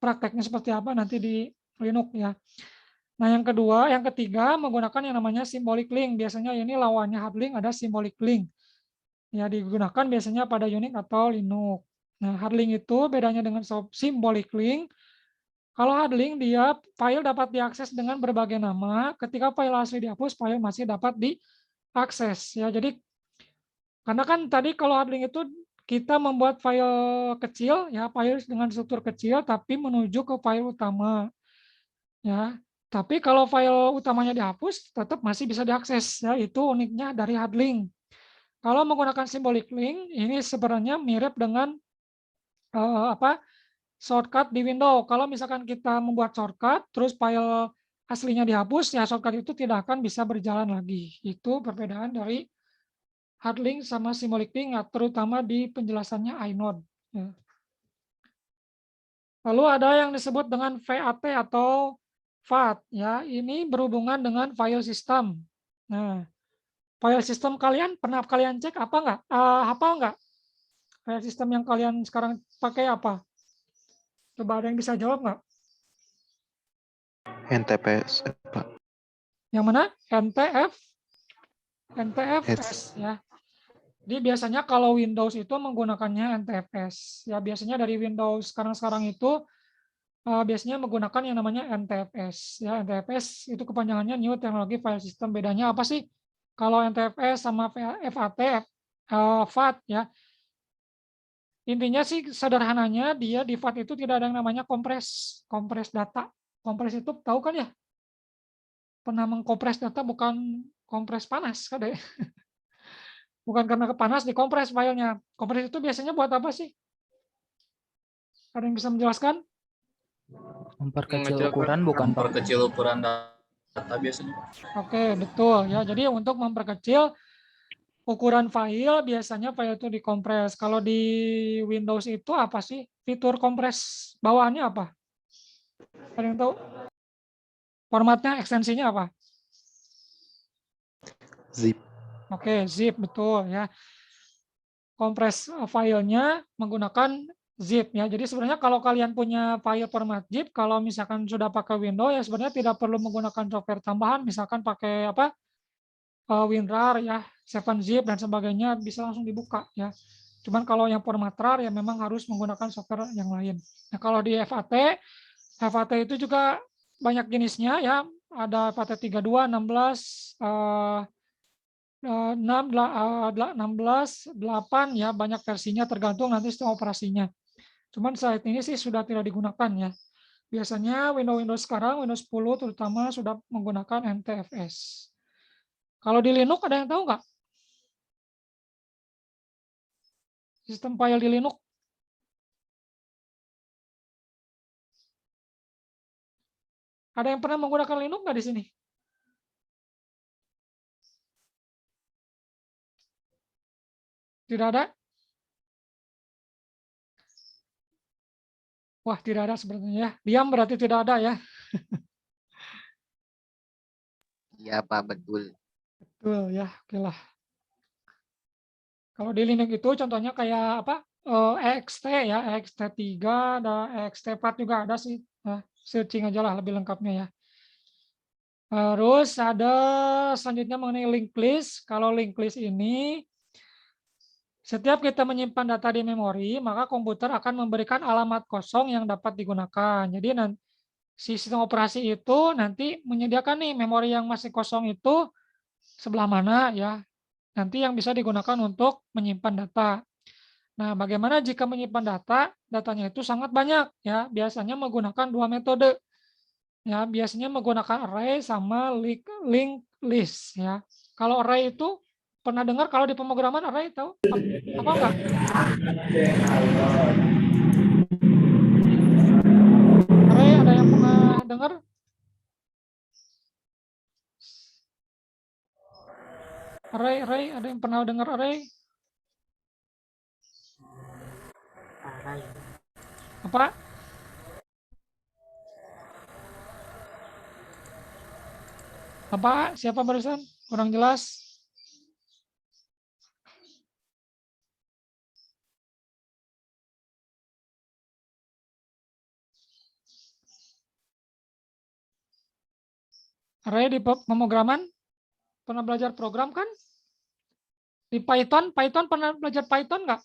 prakteknya seperti apa nanti di Linux ya. Nah, yang ketiga menggunakan yang namanya symbolic link. Biasanya ini lawannya hard link, ada symbolic link. Ya, digunakan biasanya pada Unix atau Linux. Nah, hard link itu bedanya dengan symbolic link. Kalau hard link dia file dapat diakses dengan berbagai nama. Ketika file asli dihapus, file masih dapat diakses. Ya, jadi karena kan tadi kalau hard link itu kita membuat file kecil, ya file dengan struktur kecil, tapi menuju ke file utama. Ya, tapi kalau file utamanya dihapus, tetap masih bisa diakses. Ya, itu uniknya dari hard link. Kalau menggunakan symbolic link, ini sebenarnya mirip dengan shortcut di Windows. Kalau misalkan kita membuat shortcut, terus file aslinya dihapus, ya shortcut itu tidak akan bisa berjalan lagi. Itu perbedaan dari hard link sama symbolic link, terutama di penjelasannya inode. Ya. Lalu ada yang disebut dengan VAT atau FAT. Ya, ini berhubungan dengan file system. Nah, file system kalian pernah kalian cek apa enggak? Hafal enggak? File system yang kalian sekarang pakai apa? Coba ada yang bisa jawab nggak? NTPS, Pak. Yang mana? NTFS ya. Jadi biasanya kalau Windows itu menggunakannya NTFS. Ya biasanya dari Windows sekarang itu biasanya menggunakan yang namanya NTFS. Ya NTFS itu kepanjangannya New Technology File System. Bedanya apa sih? Kalau NTFS sama FAT, FAT ya. Intinya sih sederhananya dia di FAT itu tidak ada yang namanya kompres data. Kompres itu tahu kan ya? Pernah mengkompres data bukan kompres panas kan ya? Bukan karena panas dikompres filenya. Kompres itu biasanya buat apa sih? Ada yang bisa menjelaskan? Memperkecil ukuran bukan Pak? Memperkecil ukuran data biasanya. Oke, betul ya. Jadi untuk memperkecil ukuran file biasanya file itu dikompres. Kalau di Windows itu apa sih? Fitur kompres bawaannya apa? Ada yang tahu? Formatnya, ekstensinya apa? Zip. Oke, zip betul ya. Kompres filenya menggunakan zip ya. Jadi sebenarnya kalau kalian punya file format zip, kalau misalkan sudah pakai Windows ya sebenarnya tidak perlu menggunakan software tambahan, misalkan pakai apa? WinRAR ya, 7zip dan sebagainya bisa langsung dibuka ya. Cuman kalau yang format RAR ya memang harus menggunakan software yang lain. Nah, kalau di FAT itu juga banyak jenisnya ya. Ada FAT 32, 16, 16, 8 ya, banyak versinya tergantung nanti sistem operasinya. Cuman saat ini sih sudah tidak digunakan ya. Biasanya Windows sekarang, Windows 10 terutama sudah menggunakan NTFS. Kalau di Linux ada yang tahu nggak? Sistem file di Linux? Ada yang pernah menggunakan Linux nggak di sini? Tidak ada? Wah, tidak ada sebenarnya ya. Diam berarti tidak ada ya. Iya Pak, betul. Betul ya, oke lah. Kalau di Linux itu contohnya kayak apa? EXT ya, EXT3, ada EXT4 juga ada sih. Nah, searching aja lah lebih lengkapnya ya. Terus ada selanjutnya mengenai linked list. Kalau linked list ini setiap kita menyimpan data di memori, maka komputer akan memberikan alamat kosong yang dapat digunakan. Jadi nanti sistem operasi itu nanti menyediakan nih memori yang masih kosong itu sebelah mana ya. Nanti yang bisa digunakan untuk menyimpan data. Nah, bagaimana jika menyimpan data? Datanya itu sangat banyak ya. Biasanya menggunakan dua metode. Ya, biasanya menggunakan array sama linked list ya. Kalau array itu pernah dengar kalau di pemrograman array tahu apa enggak? Array ada yang pernah dengar? Array ada yang pernah dengar array? Apa? Apa? Siapa barusan? Kurang jelas. Array di pemrograman pernah belajar program kan? Di Python pernah belajar Python nggak?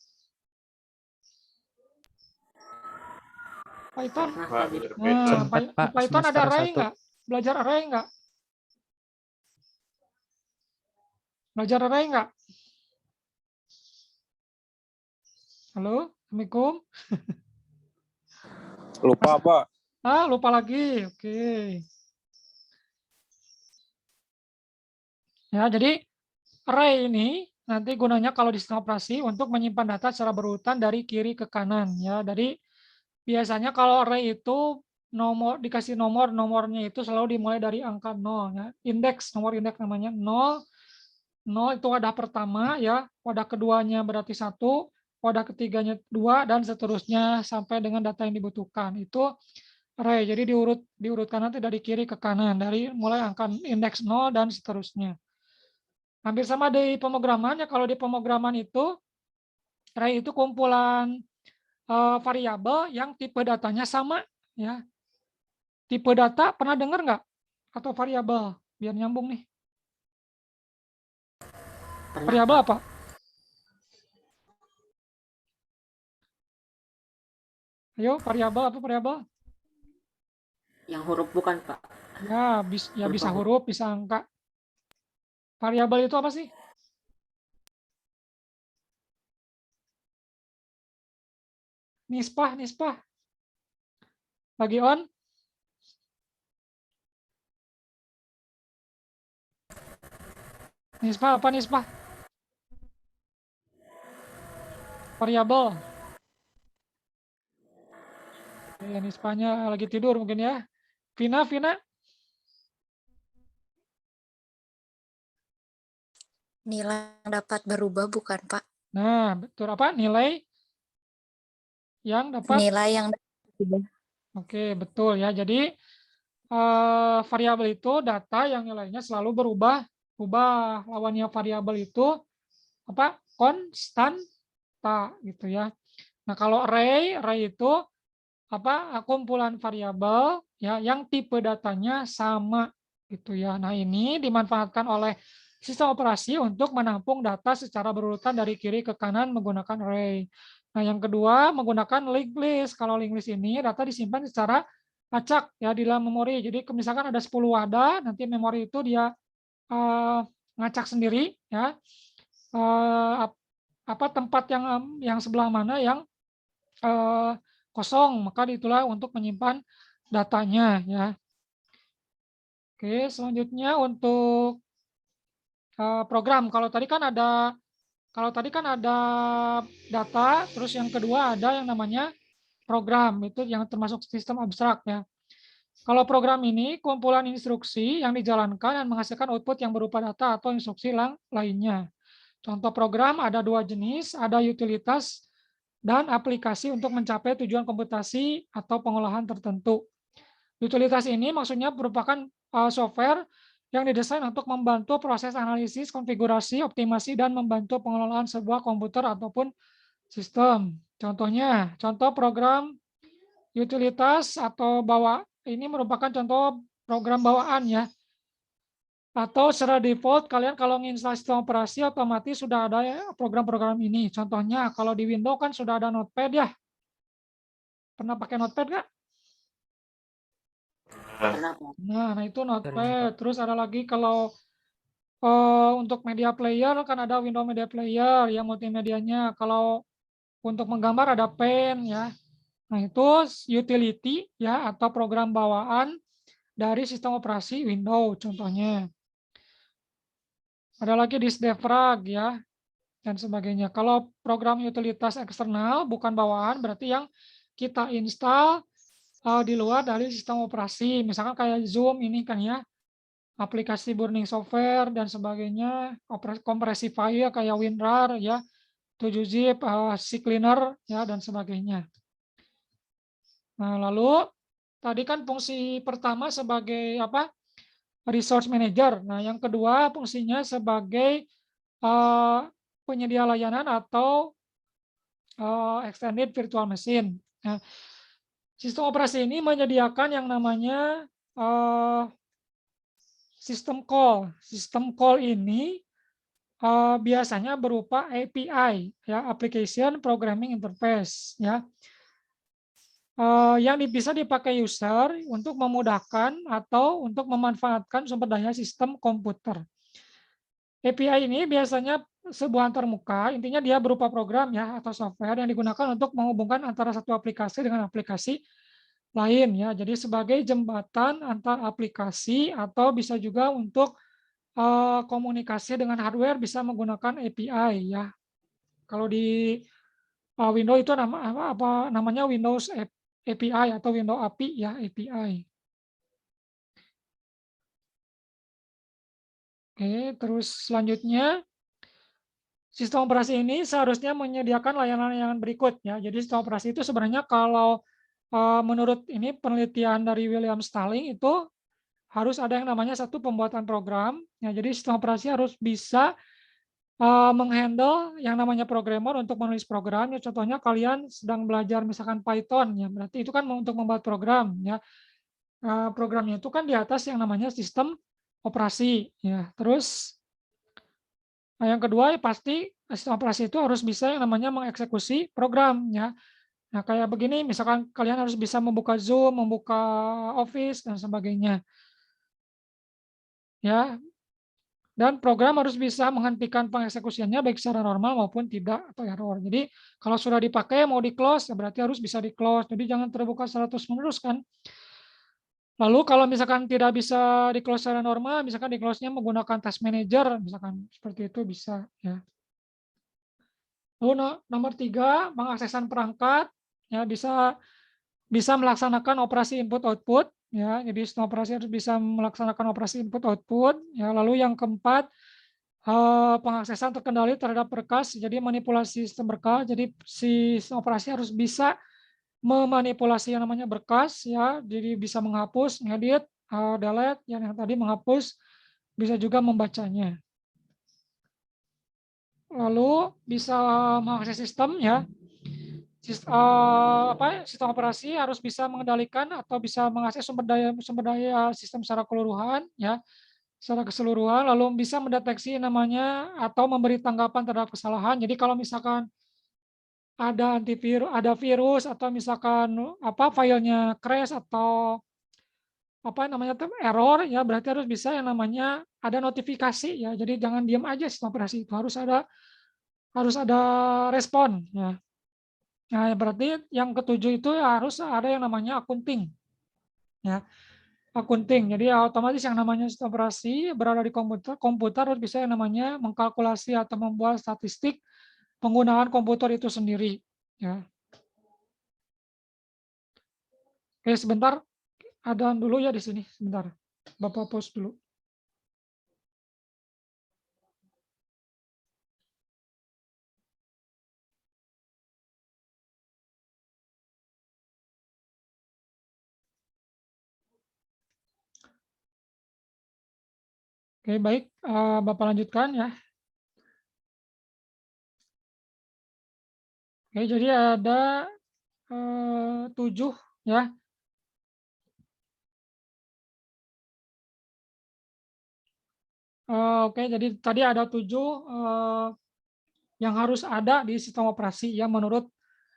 Python. Di Python ada array nggak? Belajar array nggak? Belajar array nggak? Halo, Assalamualaikum. Lupa, Pak. Lupa lagi. Oke. Ya, jadi array ini nanti gunanya kalau di sistem operasi untuk menyimpan data secara berurutan dari kiri ke kanan ya. Dari biasanya kalau array itu dikasih nomornya itu selalu dimulai dari angka 0 ya. Nomor indeks namanya 0. 0 itu wadah pertama ya, wadah keduanya berarti 1, wadah ketiganya 2 dan seterusnya sampai dengan data yang dibutuhkan. Itu array. Jadi diurutkan nanti dari kiri ke kanan, dari mulai angka indeks 0 dan seterusnya. Hampir sama di pemrograman ya. Kalau di pemrograman itu array itu kumpulan variabel yang tipe datanya sama, ya. Tipe data pernah dengar nggak? Atau variabel? Biar nyambung nih. Variabel apa? Ayo, variabel apa variabel? Yang huruf bukan, Pak. Ya bisa huruf, bisa angka. Variabel itu apa sih? Nisbah. Lagi on? Nisbah apa nisbah? Variabel. Ya, nisbahnya lagi tidur mungkin ya. Vina. Nilai yang dapat berubah bukan, Pak? Nah, betul apa? Nilai yang dapat. Nilai yang dapat berubah. Oke, betul ya. Jadi variabel itu data yang nilainya selalu berubah. Lawannya variabel itu apa? Konstanta gitu ya. Nah, kalau array itu apa? Kumpulan variabel ya yang tipe datanya sama gitu ya. Nah, ini dimanfaatkan oleh sistem operasi untuk menampung data secara berurutan dari kiri ke kanan menggunakan array. Nah, yang kedua menggunakan linked list. Kalau linked list ini data disimpan secara acak ya di dalam memori. Jadi misalkan ada 10 wadah, nanti memori itu dia ngacak sendiri ya. Apa tempat yang sebelah mana yang kosong, maka itulah untuk menyimpan datanya ya. Oke, selanjutnya untuk program. Kalau tadi kan ada data, terus yang kedua ada yang namanya program, itu yang termasuk sistem abstrak ya. Kalau program ini kumpulan instruksi yang dijalankan dan menghasilkan output yang berupa data atau instruksi lainnya. Contoh program ada 2 jenis, ada utilitas dan aplikasi untuk mencapai tujuan komputasi atau pengolahan tertentu. Utilitas ini maksudnya merupakan software yang didesain untuk membantu proses analisis, konfigurasi, optimasi, dan membantu pengelolaan sebuah komputer ataupun sistem. Contoh program utilitas atau ini merupakan contoh program bawaan ya. Atau secara default kalian kalau menginstal sistem operasi otomatis sudah ada program-program ini. Contohnya kalau di Windows kan sudah ada Notepad ya. Pernah pakai Notepad nggak? Nah, itu Notepad. Terus ada lagi kalau untuk media player kan ada Windows Media Player yang multimedianya. Kalau untuk menggambar ada Pen ya. Nah, itu utility ya atau program bawaan dari sistem operasi Windows contohnya. Ada lagi disdefrag ya dan sebagainya. Kalau program utilitas eksternal bukan bawaan berarti yang kita install di luar dari sistem operasi. Misalkan kayak Zoom ini kan ya, aplikasi burning software dan sebagainya, kompresi file kayak WinRAR ya, 7-zip, CCleaner ya dan sebagainya. Nah, lalu tadi kan fungsi pertama sebagai apa? Resource manager. Nah, yang kedua fungsinya sebagai penyedia layanan atau extended virtual machine. Nah, sistem operasi ini menyediakan yang namanya sistem call. Sistem call ini biasanya berupa API, ya, Application Programming Interface, ya, yang bisa dipakai user untuk memudahkan atau untuk memanfaatkan sumber daya sistem komputer. API ini biasanya sebuah antarmuka, intinya dia berupa program ya atau software yang digunakan untuk menghubungkan antara satu aplikasi dengan aplikasi lain ya. Jadi sebagai jembatan antar aplikasi atau bisa juga untuk komunikasi dengan hardware bisa menggunakan API ya. Kalau di Windows itu namanya Windows API atau Windows API ya, API. Oke, terus selanjutnya sistem operasi ini seharusnya menyediakan layanan-layanan berikut ya. Jadi sistem operasi itu sebenarnya kalau menurut ini penelitian dari William Stalling itu harus ada yang namanya satu pembuatan program. Ya, jadi sistem operasi harus bisa menghandle yang namanya programmer untuk menulis program. Ya, contohnya kalian sedang belajar misalkan Python, ya berarti itu kan untuk membuat program. Ya, programnya itu kan di atas yang namanya sistem operasi. Ya, terus yang kedua ya pasti sistem operasi itu harus bisa yang namanya mengeksekusi program. Ya, nah kayak begini, misalkan kalian harus bisa membuka Zoom, membuka Office dan sebagainya. Ya, dan program harus bisa menghentikan pengeksekusiannya baik secara normal maupun tidak atau error. Jadi kalau sudah dipakai mau di close ya berarti harus bisa di close. Jadi jangan terbuka 100% kan. Lalu kalau misalkan tidak bisa di close secara normal, misalkan di close-nya menggunakan task manager, misalkan seperti itu bisa ya. Lalu nomor 3, pengaksesan perangkat ya bisa melaksanakan operasi input output ya. Jadi sistem operasi harus bisa melaksanakan operasi input output ya. Lalu yang keempat, pengaksesan terkendali terhadap berkas, jadi manipulasi sistem berkas. Jadi si sistem operasi harus bisa memanipulasi yang namanya berkas ya. Jadi bisa menghapus, ngedit, delete yang tadi menghapus, bisa juga membacanya. Lalu bisa mengakses sistem ya. Sistem operasi harus bisa mengendalikan atau bisa mengakses sumber daya sistem secara keseluruhan ya, secara keseluruhan, lalu bisa mendeteksi namanya atau memberi tanggapan terhadap kesalahan. Jadi kalau misalkan ada antivirus, ada virus atau misalkan filenya crash atau namanya error ya, berarti harus bisa yang namanya ada notifikasi ya. Jadi jangan diam aja sistem operasi itu, harus ada respon ya. Nah, berarti yang ketujuh itu harus ada yang namanya akunting. Ya, akunting. Jadi otomatis yang namanya sistem operasi berada di komputer harus bisa yang namanya mengkalkulasi atau membuat statistik penggunaan komputer itu sendiri. Ya. Oke, sebentar. Ada dulu ya di sini. Sebentar. Bapak pause dulu. Oke, baik. Bapak lanjutkan ya. Oke, jadi ada 7 ya. Oke, jadi tadi ada 7 yang harus ada di sistem operasi ya menurut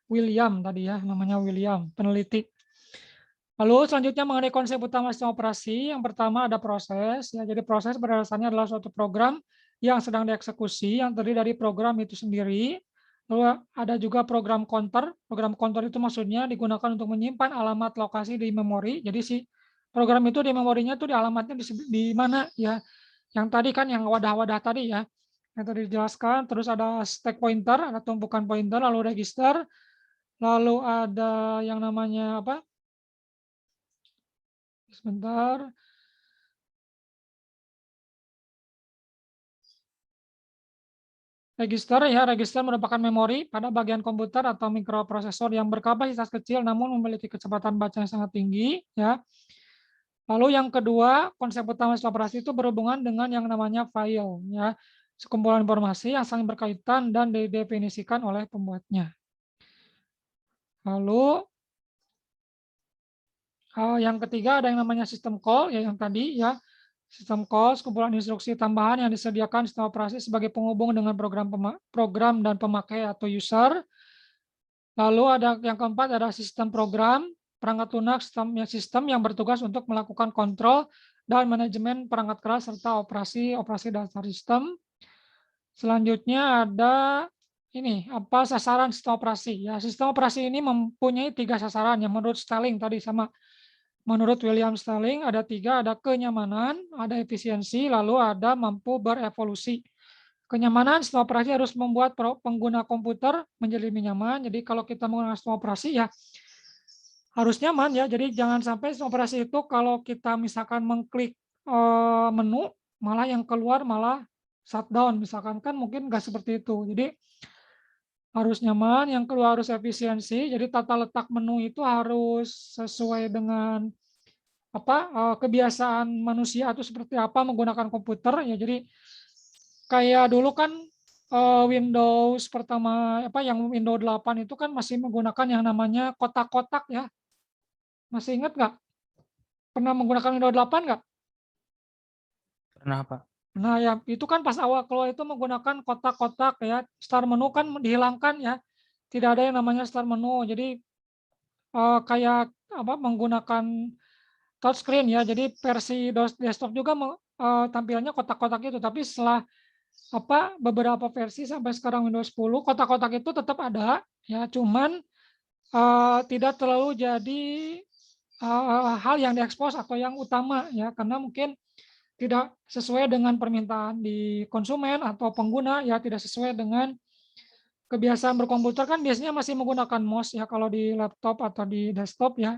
William tadi ya, namanya William, peneliti. Lalu selanjutnya mengenai konsep utama sistem operasi, yang pertama ada proses. Ya, jadi proses pada dasarnya adalah suatu program yang sedang dieksekusi, yang terdiri dari program itu sendiri. Lalu ada juga program counter. Program counter itu maksudnya digunakan untuk menyimpan alamat lokasi di memori. Jadi si program itu di memorinya itu di alamatnya di mana ya. Yang tadi kan yang wadah-wadah tadi ya, yang tadi dijelaskan. Terus ada stack pointer, ada tumpukan pointer, lalu register, lalu ada yang namanya apa? Sebentar. Register ya, register merupakan memori pada bagian komputer atau mikroprosesor yang berkapasitas kecil namun memiliki kecepatan baca yang sangat tinggi ya. Lalu yang kedua, konsep utama sistem operasi itu berhubungan dengan yang namanya file ya. Sekumpulan informasi yang saling berkaitan dan didefinisikan oleh pembuatnya. Lalu yang ketiga ada yang namanya sistem call ya, yang tadi ya. Sistem call, kumpulan instruksi tambahan yang disediakan sistem operasi sebagai penghubung dengan program dan pemakai atau user. Lalu ada yang keempat ada sistem program, perangkat lunak sistem yang bertugas untuk melakukan kontrol dan manajemen perangkat keras serta operasi dasar sistem. Selanjutnya ada ini sasaran sistem operasi ya. Sistem operasi ini mempunyai 3 sasaran yang menurut Stalling tadi sama. Menurut William Stalling ada 3, ada kenyamanan, ada efisiensi, lalu ada mampu berevolusi. Kenyamanan, sistem operasi harus membuat pengguna komputer menjadi lebih nyaman. Jadi kalau kita menggunakan sistem operasi ya harus nyaman ya. Jadi jangan sampai sistem operasi itu kalau kita misalkan mengklik menu, malah yang keluar malah shutdown. Misalkan kan mungkin nggak seperti itu. Jadi harus nyaman, yang kedua harus efisiensi. Jadi tata letak menu itu harus sesuai dengan kebiasaan manusia atau seperti apa menggunakan komputer ya. Jadi kayak dulu kan Windows pertama yang Windows 8 itu kan masih menggunakan yang namanya kotak-kotak ya. Masih ingat nggak? Pernah menggunakan Windows 8 nggak? Pernah, Pak. Nah, ya itu kan pas awal keluar itu menggunakan kotak-kotak ya. Start menu kan dihilangkan ya. Tidak ada yang namanya start menu. Jadi kayak menggunakan touchscreen ya. Jadi versi desktop juga tampilannya kotak-kotak itu. Tapi setelah beberapa versi sampai sekarang Windows 10 kotak-kotak itu tetap ada ya. Cuman tidak terlalu jadi hal yang diekspos atau yang utama ya. Karena mungkin tidak sesuai dengan permintaan di konsumen atau pengguna ya, tidak sesuai dengan kebiasaan berkomputer kan biasanya masih menggunakan mouse ya kalau di laptop atau di desktop ya.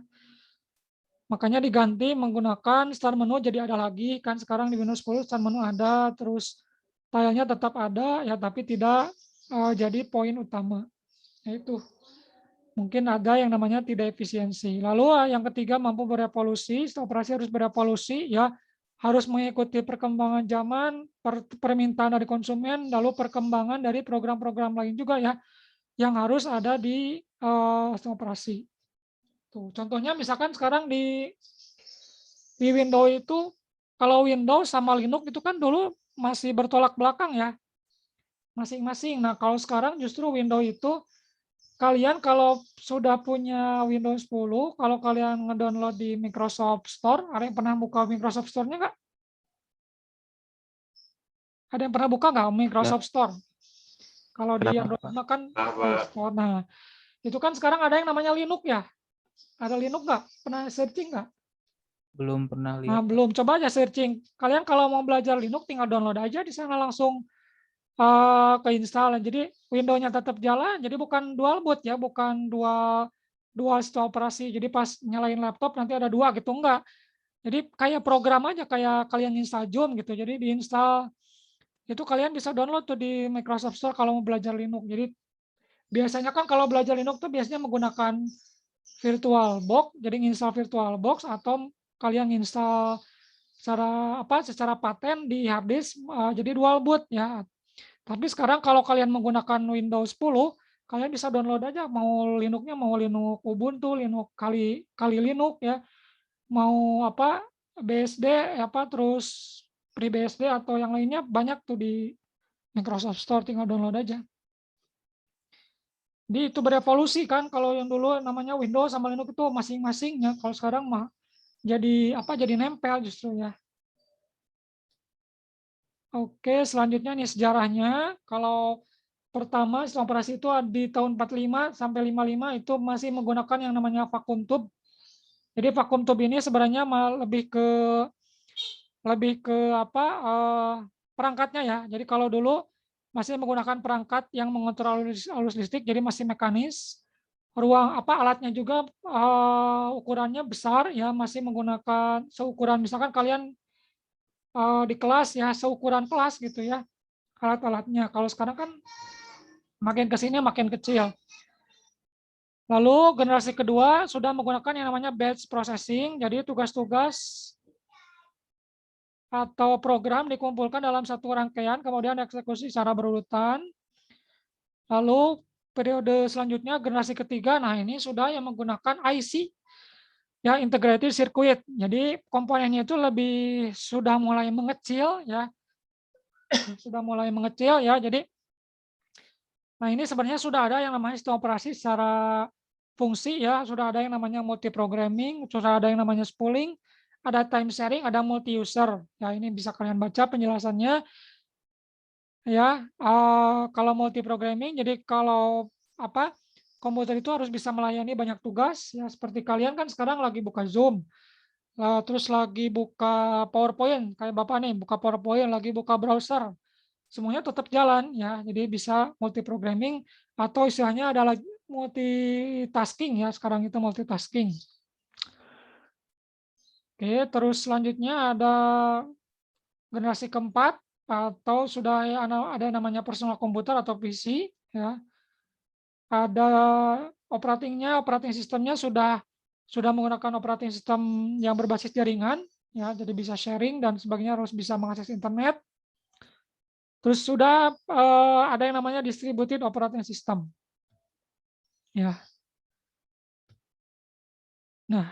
Makanya diganti menggunakan start menu jadi ada lagi kan sekarang di Windows 10 start menu ada, terus filenya tetap ada ya tapi tidak jadi poin utama. Yaitu mungkin ada yang namanya tidak efisiensi. Lalu yang ketiga mampu berevolusi, operasi harus berevolusi ya. Harus mengikuti perkembangan zaman, permintaan dari konsumen, lalu perkembangan dari program-program lain juga ya, yang harus ada di sistem operasi. Tuh, contohnya misalkan sekarang di Windows itu, kalau Windows sama Linux itu kan dulu masih bertolak belakang ya, masing-masing. Nah kalau sekarang justru Windows itu, kalian kalau sudah punya Windows 10, kalau kalian ngedownload di Microsoft Store, ada yang pernah buka Microsoft Store-nya nggak? Ada yang pernah buka nggak Microsoft Store? Kalau di Android kan Store. Nah, itu kan sekarang ada yang namanya Linux ya. Ada Linux nggak? Pernah searching nggak? Belum pernah Nah, lihat. belum. Coba aja searching. Kalian kalau mau belajar Linux, tinggal download aja di sana langsung keinstall. Jadi Windows-nya tetap jalan. Jadi bukan dual boot ya, bukan dual sistem operasi. Jadi pas nyalain laptop nanti ada dua gitu, enggak. Jadi kayak program aja, kayak kalian install Zoom gitu. Jadi diinstal itu kalian bisa download tuh di Microsoft Store kalau mau belajar Linux. Jadi biasanya kan kalau belajar Linux tuh biasanya menggunakan VirtualBox. Jadi install VirtualBox atau kalian install secara paten di hard disk jadi dual boot ya. Tapi sekarang kalau kalian menggunakan Windows 10, kalian bisa download aja mau Linux-nya, mau Linux Ubuntu, Linux kali Linux ya, mau BSD terus FreeBSD atau yang lainnya banyak tuh di Microsoft Store, tinggal download aja. Jadi itu berevolusi kan, kalau yang dulu namanya Windows sama Linux itu masing-masingnya, kalau sekarang mah jadi jadi nempel justru ya. Oke, selanjutnya nih sejarahnya. Kalau pertama sistem operasi itu di tahun 45 sampai 55 itu masih menggunakan yang namanya vacuum tube. Jadi vacuum tube ini sebenarnya lebih ke perangkatnya ya. Jadi kalau dulu masih menggunakan perangkat yang mengontrol arus listrik, jadi masih mekanis. Ruang alatnya juga ukurannya besar ya, masih menggunakan seukuran misalkan kalian di kelas ya seukuran kelas gitu ya alat-alatnya. Kalau sekarang kan makin ke sini makin kecil. Lalu generasi kedua sudah menggunakan yang namanya batch processing. Jadi tugas-tugas atau program dikumpulkan dalam satu rangkaian kemudian eksekusi secara berurutan. Lalu periode selanjutnya generasi ketiga, nah ini sudah yang menggunakan IC ya, integrated circuit. Jadi komponennya itu sudah mulai mengecil ya. Sudah mulai mengecil ya. Jadi nah ini sebenarnya sudah ada yang namanya sistem operasi secara fungsi ya, sudah ada yang namanya multi programming, sudah ada yang namanya spooling, ada time sharing, ada multi user. Ya ini bisa kalian baca penjelasannya. Ya, kalau multi programming jadi kalau komputer itu harus bisa melayani banyak tugas ya, seperti kalian kan sekarang lagi buka Zoom, terus lagi buka PowerPoint kayak Bapak nih buka PowerPoint, lagi buka browser, semuanya tetap jalan ya. Jadi bisa multi programming atau istilahnya adalah multitasking ya, sekarang itu multitasking. Oke, terus selanjutnya ada generasi keempat atau sudah ada namanya personal komputer atau PC ya. Ada operating sistemnya sudah menggunakan operating sistem yang berbasis jaringan ya, jadi bisa sharing dan sebagainya, harus bisa mengakses internet. Terus sudah ada yang namanya distributed operating system. Ya. Nah,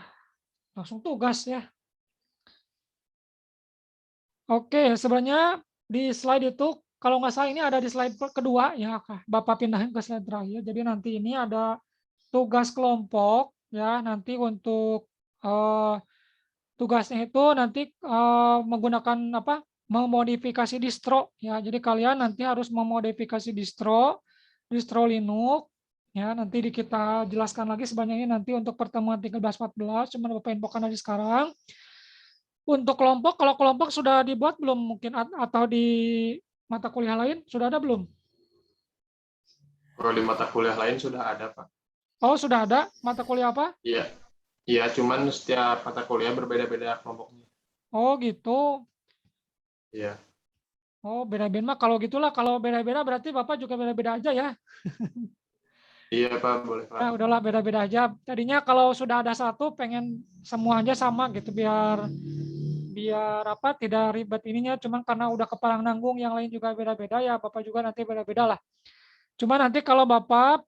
langsung tugas ya. Oke, sebenarnya di slide itu kalau nggak salah ini ada di slide kedua ya, Bapak pindahin ke slide terakhir. Jadi nanti ini ada tugas kelompok ya, nanti untuk tugasnya itu nanti menggunakan apa? Memodifikasi distro ya. Jadi kalian nanti harus memodifikasi distro Linux ya. Nanti kita jelaskan lagi sebanyak ini nanti untuk pertemuan 13-14. Cuma Bapak infokan aja sekarang. Untuk kelompok, kalau kelompok sudah dibuat belum mungkin atau di mata kuliah lain sudah ada belum? Kalau di mata kuliah lain sudah ada, Pak. Oh, sudah ada mata kuliah apa? Iya. Iya, cuman setiap mata kuliah berbeda-beda kelompoknya. Oh, gitu. Iya. Oh, beda-beda mah kalau gitulah, kalau beda-beda berarti Bapak juga beda-beda aja ya. Iya, Pak, boleh, Pak. Nah, udahlah beda-beda aja. Tadinya kalau sudah ada satu pengen semuanya sama gitu biar apa tidak ribet ininya, cuman karena udah kepalang nanggung yang lain juga beda-beda ya Bapak juga nanti beda-beda lah. Cuma nanti kalau Bapak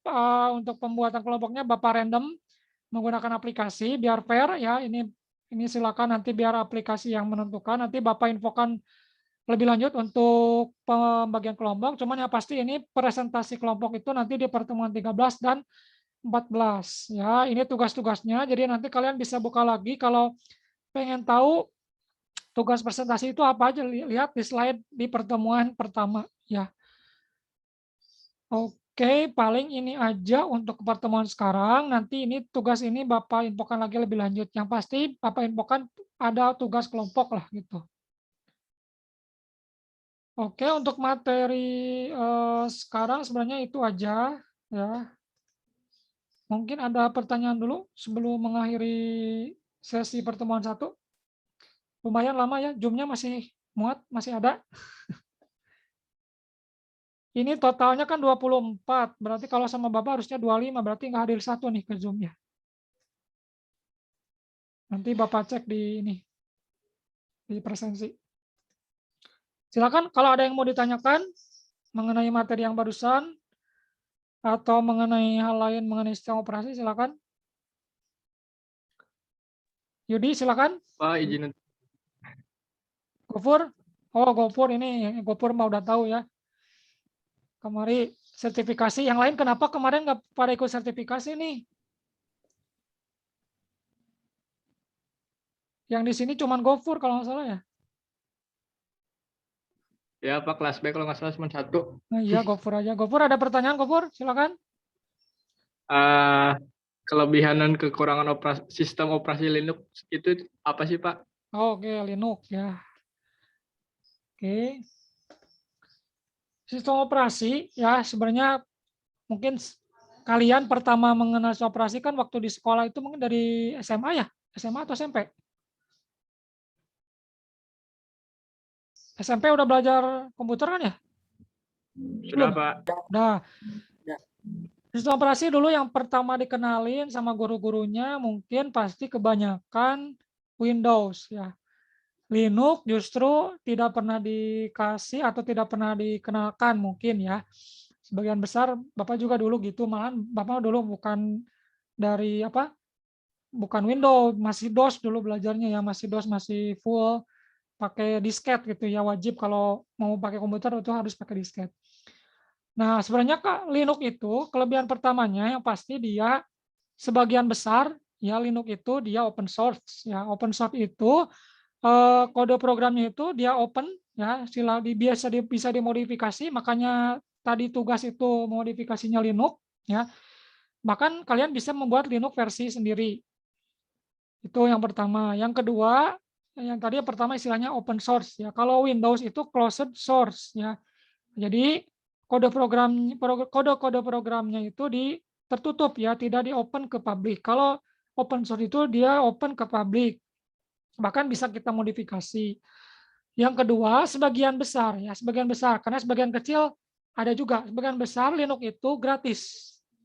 untuk pembuatan kelompoknya Bapak random menggunakan aplikasi biar fair ya. Ini silakan nanti biar aplikasi yang menentukan, nanti Bapak infokan lebih lanjut untuk pembagian kelompok. Cuman yang pasti ini presentasi kelompok itu nanti di pertemuan 13 dan 14 ya. Ini tugas-tugasnya. Jadi nanti kalian bisa buka lagi kalau pengen tahu tugas presentasi itu apa aja, lihat di slide di pertemuan pertama ya. Oke, paling ini aja untuk pertemuan sekarang. Nanti ini tugas ini Bapak infokan lagi lebih lanjut. Yang pasti Bapak infokan ada tugas kelompok lah gitu. Oke, untuk materi sekarang sebenarnya itu aja ya. Mungkin ada pertanyaan dulu sebelum mengakhiri sesi pertemuan 1. Lumayan lama ya, Zoom-nya masih muat, masih ada. Ini totalnya kan 24, berarti kalau sama Bapak harusnya 25, berarti nggak hadir 1 nih ke Zoom-nya. Nanti Bapak cek di ini, di presensi. Silakan kalau ada yang mau ditanyakan mengenai materi yang barusan, atau mengenai hal lain mengenai sistem operasi, silakan. Yudi, silakan. Pak, izin. Gofur, oh Gofur ini, Gofur mah udah tahu ya. Kemarin sertifikasi, yang lain kenapa kemarin nggak pada ikut sertifikasi nih? Yang di sini cuma Gofur kalau nggak salah ya. Ya, Pak, kelas B kalau nggak salah cuma 1. Nah, iya Gofur aja. Gofur ada pertanyaan Gofur, silakan. Kelebihan dan kekurangan sistem operasi Linux itu apa sih, Pak? Oke, Linux ya. Oke. Sistem operasi ya sebenarnya mungkin kalian pertama mengenal sistem operasi kan waktu di sekolah itu mungkin dari SMA ya? SMA atau SMP? SMP udah belajar komputer kan ya? Sudah, Pak. Nah, sistem operasi dulu yang pertama dikenalin sama guru-gurunya mungkin pasti kebanyakan Windows ya. Linux justru tidak pernah dikasih atau tidak pernah dikenalkan mungkin ya. Sebagian besar Bapak juga dulu gitu, malahan Bapak dulu bukan dari apa? Bukan Windows, masih DOS dulu belajarnya ya, masih DOS, masih full pakai disket gitu ya, wajib kalau mau pakai komputer itu harus pakai disket. Nah, sebenarnya Kak, Linux itu kelebihan pertamanya yang pasti dia sebagian besar ya Linux itu dia open source ya. Open source itu kode programnya itu dia open ya, bisa dimodifikasi, makanya tadi tugas itu modifikasinya Linux ya. Bahkan kalian bisa membuat Linux versi sendiri. Itu yang pertama. Yang kedua, yang tadi pertama istilahnya open source ya. Kalau Windows itu closed source ya. Jadi kode programnya itu tertutup ya, tidak di open ke publik. Kalau open source itu dia open ke publik. Bahkan bisa kita modifikasi. Yang kedua, sebagian besar ya, sebagian besar, karena sebagian kecil ada juga. Sebagian besar Linux itu gratis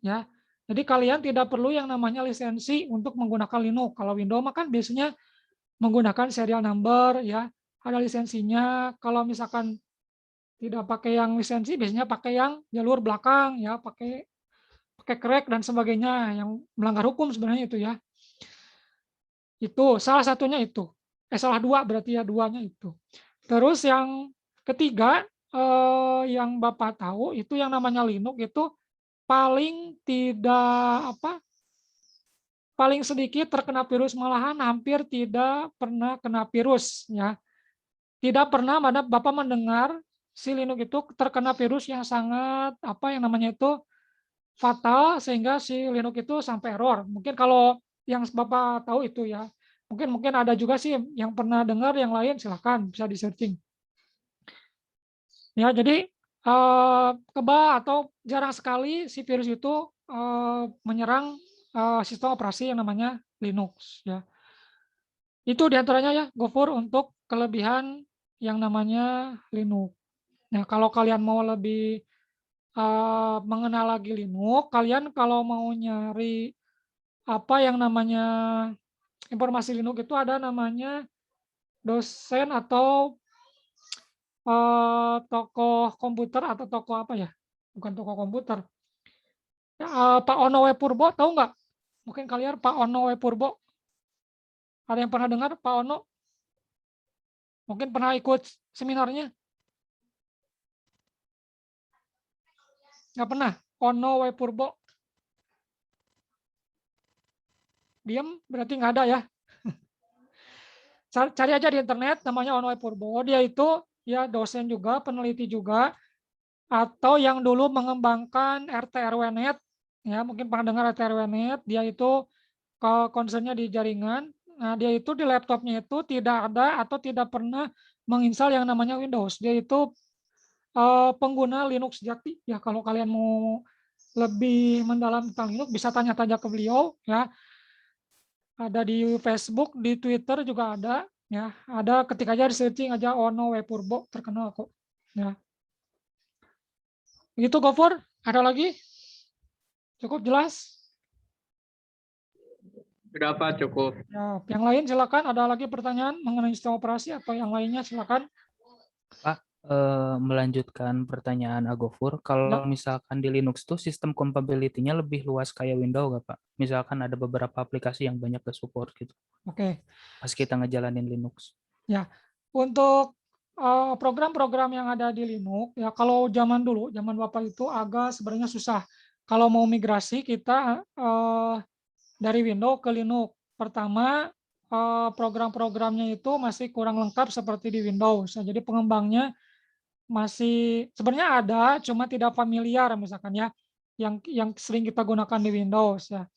ya. Jadi kalian tidak perlu yang namanya lisensi untuk menggunakan Linux. Kalau Windows mah kan biasanya menggunakan serial number ya, ada lisensinya. Kalau misalkan tidak pakai yang lisensi, biasanya pakai yang jalur belakang ya, pakai crack dan sebagainya yang melanggar hukum sebenarnya itu ya. Itu salah satunya itu. Salah dua berarti ya, duanya itu. Terus yang ketiga yang Bapak tahu itu yang namanya Linux itu paling tidak paling sedikit terkena virus, malahan hampir tidak pernah kena virus ya. Tidak pernah mana Bapak mendengar si Linux itu terkena virus yang sangat yang namanya itu fatal sehingga si Linux itu sampai error. Mungkin kalau yang Bapak tahu itu ya. Mungkin ada juga sih yang pernah dengar yang lain, silahkan bisa di searching. Ya, jadi atau jarang sekali si virus itu menyerang sistem operasi yang namanya Linux ya. Itu diantaranya ya, Gofur, untuk kelebihan yang namanya Linux. Nah, kalau kalian mau lebih mengenal lagi Linux, kalian kalau mau nyari apa yang namanya informasi Linux itu ada namanya dosen atau tokoh komputer atau tokoh apa ya? Bukan tokoh komputer. Ya, Pak Ono W. Purbo, tahu nggak? Mungkin kalian Pak Ono W. Purbo. Ada yang pernah dengar Pak Ono? Mungkin pernah ikut seminarnya? Nggak pernah? Ono W. Purbo. Diam berarti nggak ada ya. Cari aja di internet, namanya Ono W. Purbo. Dia itu ya dosen juga, peneliti juga, atau yang dulu mengembangkan RT-RW-net. Ya, mungkin pernah dengar RT-RW-net. Dia itu concernnya di jaringan. Nah, dia itu di laptopnya itu tidak ada atau tidak pernah menginstal yang namanya Windows. Dia itu pengguna Linux sejati. Ya, kalau kalian mau lebih mendalam tentang Linux bisa tanya-tanya ke beliau ya. Ada di Facebook, di Twitter juga ada ya. Ada, ketik aja di searching aja Ono W. Purbo, terkenal kok. Ya. Begitu Gofur, ada lagi? Cukup jelas? Berapa cukup? Ya, yang lain silakan, ada lagi pertanyaan mengenai sistem operasi atau yang lainnya silakan. Pak, melanjutkan pertanyaan Agofur, kalau misalkan di Linux tuh sistem compatibility-nya lebih luas kayak Windows nggak, Pak? Misalkan ada beberapa aplikasi yang banyak ke support gitu. Oke. Pas kita ngejalanin Linux. Ya, untuk program-program yang ada di Linux, ya kalau zaman dulu, zaman Bapak itu agak sebenarnya susah. Kalau mau migrasi kita dari Windows ke Linux, pertama program-programnya itu masih kurang lengkap seperti di Windows. Jadi pengembangnya masih sebenarnya ada, cuma tidak familiar misalkan ya, yang sering kita gunakan di Windows ya.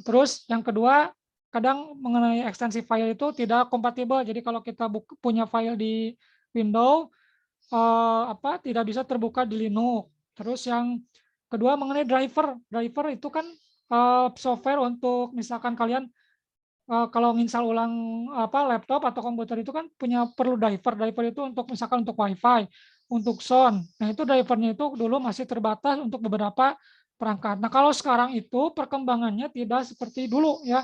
Terus yang kedua, kadang mengenai ekstensi file itu tidak kompatibel. Jadi kalau kita punya file di Windows tidak bisa terbuka di Linux. Terus yang kedua mengenai driver. Driver itu kan software untuk misalkan kalian kalau nginstal ulang laptop atau komputer itu kan perlu driver. Driver itu untuk misalkan untuk WiFi, untuk sound. Nah, itu drivernya itu dulu masih terbatas untuk beberapa perangkat. Nah, kalau sekarang itu perkembangannya tidak seperti dulu ya.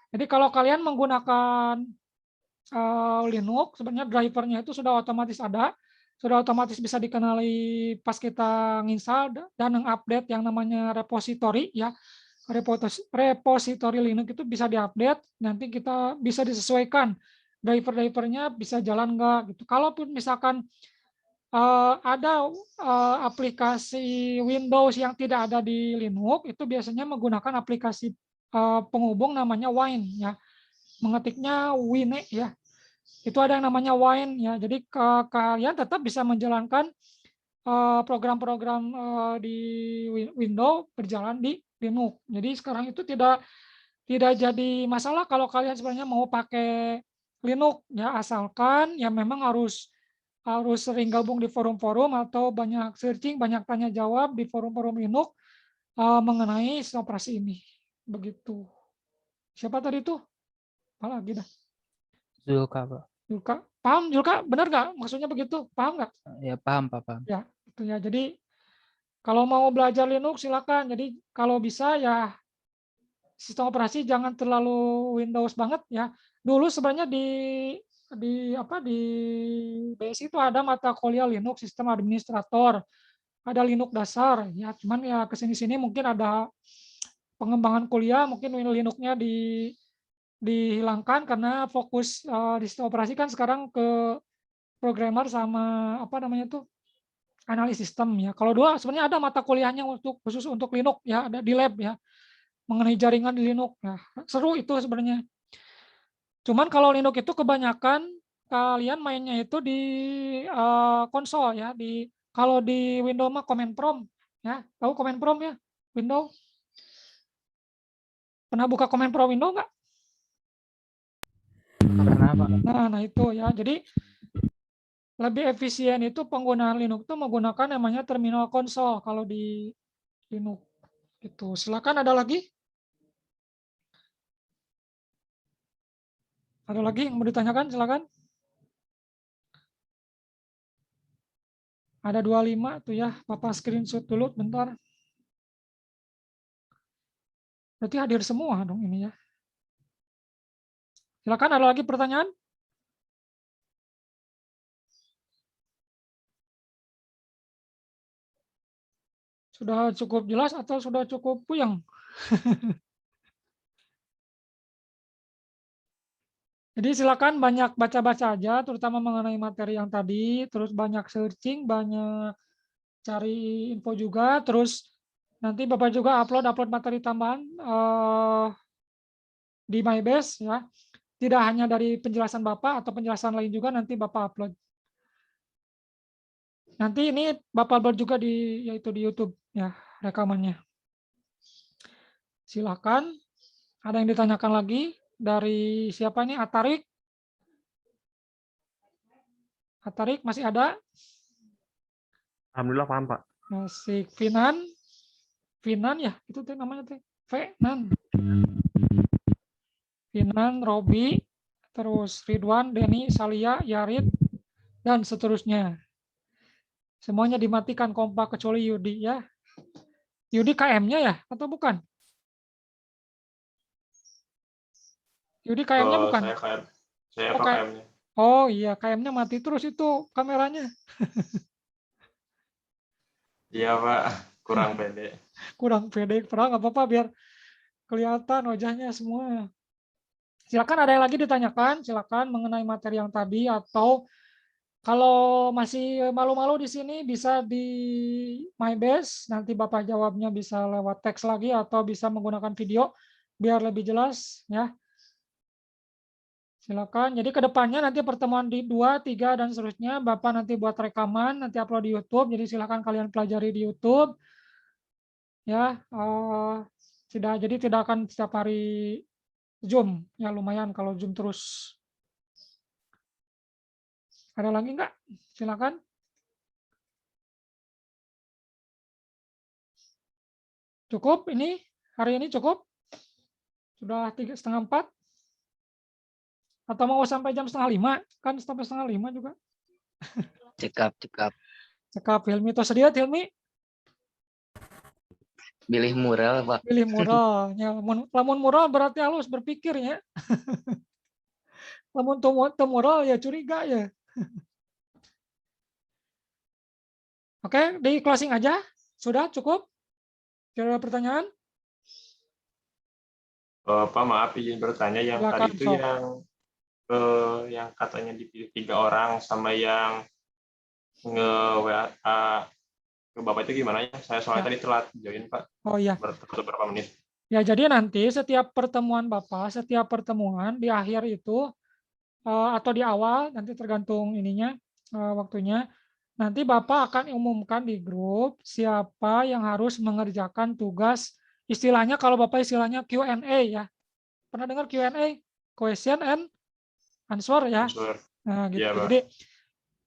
Jadi kalau kalian menggunakan Linux, sebenarnya drivernya itu sudah otomatis ada, sudah otomatis bisa dikenali pas kita nginstal dan mengupdate yang namanya repository ya. Repository Linux itu bisa diupdate, nanti kita bisa disesuaikan driver-drivernya bisa jalan nggak gitu. Kalaupun misalkan ada aplikasi Windows yang tidak ada di Linux, itu biasanya menggunakan aplikasi penghubung namanya Wine ya. Mengetiknya Wine ya. Itu ada yang namanya Wine ya. Jadi kalian tetap bisa menjalankan program-program di Windows berjalan di Linux. Jadi sekarang itu tidak jadi masalah kalau kalian sebenarnya mau pakai Linux ya, asalkan ya memang harus sering gabung di forum-forum atau banyak searching, banyak tanya jawab di forum-forum Linux mengenai sistem operasi ini. Begitu. Siapa tadi itu? Apa lagi dah? Zulka, Pak. Julka. Paham Julka? Benar nggak? Maksudnya begitu? Paham nggak? Ya, paham, Pak. Paham. Ya, itu ya. Jadi kalau mau belajar Linux silakan. Jadi kalau bisa ya sistem operasi jangan terlalu Windows banget ya. Dulu sebenarnya di di BSI itu ada mata kuliah Linux sistem administrator, ada Linux dasar ya, cuman ya kesini-sini mungkin ada pengembangan kuliah, mungkin Linux-nya dihilangkan karena fokus di sistem operasi kan sekarang ke programmer sama apa namanya tuh analis sistem ya. Kalau dua sebenarnya ada mata kuliahnya khusus untuk Linux ya, ada di lab ya mengenai jaringan di Linux. Ya, seru itu sebenarnya. Cuman kalau Linux itu kebanyakan kalian mainnya itu di konsol ya, kalau di Windows mah Command Prompt ya. Tahu Command Prompt ya? Windows. Pernah buka Command Prompt Windows nggak? Pernah, Pak. Nah itu ya. Jadi lebih efisien itu penggunaan Linux itu menggunakan namanya terminal konsol kalau di Linux. Itu. Silakan ada lagi? Ada lagi yang mau ditanyakan? Silakan. Ada 25 tuh ya, Bapak screenshot dulu bentar. Berarti hadir semua dong ini ya. Silakan ada lagi pertanyaan? Sudah cukup jelas atau sudah cukup puyeng? Jadi silakan banyak baca-baca aja, terutama mengenai materi yang tadi, terus banyak searching, banyak cari info juga, terus nanti Bapak juga upload materi tambahan di MyBase ya. Tidak hanya dari penjelasan Bapak atau penjelasan lain juga nanti Bapak upload. Nanti ini Bapak upload juga yaitu di YouTube ya rekamannya. Silakan. Ada yang ditanyakan lagi? Dari siapa ini? Atarik? Atarik masih ada? Alhamdulillah paham, Pak. Masih Finan? Finan ya? Itu tuh namanya tuh. Finan. Finan, Robi, terus Ridwan, Denny, Salia, Yarid, dan seterusnya. Semuanya dimatikan kompak kecuali Yudi ya. Yudi KM-nya ya? Atau bukan? Yudi KM-nya bukan? Saya Oh, KM-nya. Oh iya, KM-nya mati terus itu kameranya. Iya Pak, kurang pede. Kurang pede, padahal nggak apa-apa biar kelihatan wajahnya semua. Silakan ada yang lagi ditanyakan, silakan mengenai materi yang tadi atau kalau masih malu-malu di sini bisa di MyBase, nanti Bapak jawabnya bisa lewat teks lagi atau bisa menggunakan video biar lebih jelas ya. Silakan. Jadi ke depannya nanti pertemuan di 2, 3 dan seterusnya Bapak nanti buat rekaman, nanti upload di YouTube. Jadi silakan kalian pelajari di YouTube. Ya, tidak akan setiap hari Zoom. Ya lumayan kalau Zoom terus. Ada lagi enggak? Silakan. Cukup ini? Hari ini cukup? Sudah 3:30? Atau mau sampai jam 4:30? Kan sampai 4:30 juga. Cekap. Cekap Hilmi. Itu sedia Hilmi? Pilih mural, Pak. Pilih mural. Ya, lamun mural berarti halus berpikir ya. Lamun teu mural ya curiga ya. Oke, di closing aja. Sudah cukup? Tidak ada pertanyaan? Pak maaf izin bertanya yang Silakan, tadi itu sok. yang katanya dipilih 3 orang sama yang nge-WA ke Bapak itu gimana ya? Saya soalnya Ya. tadi telat join Pak. Oh iya. Beberapa menit. Ya, jadi nanti setiap pertemuan Bapak, setiap pertemuan di akhir itu atau di awal nanti tergantung ininya waktunya. Nanti Bapak akan umumkan di grup siapa yang harus mengerjakan tugas istilahnya kalau Bapak istilahnya Q&A ya. Pernah dengar Q&A? Question and answer ya. Answer. Nah, gitu. Iya, Pak. Jadi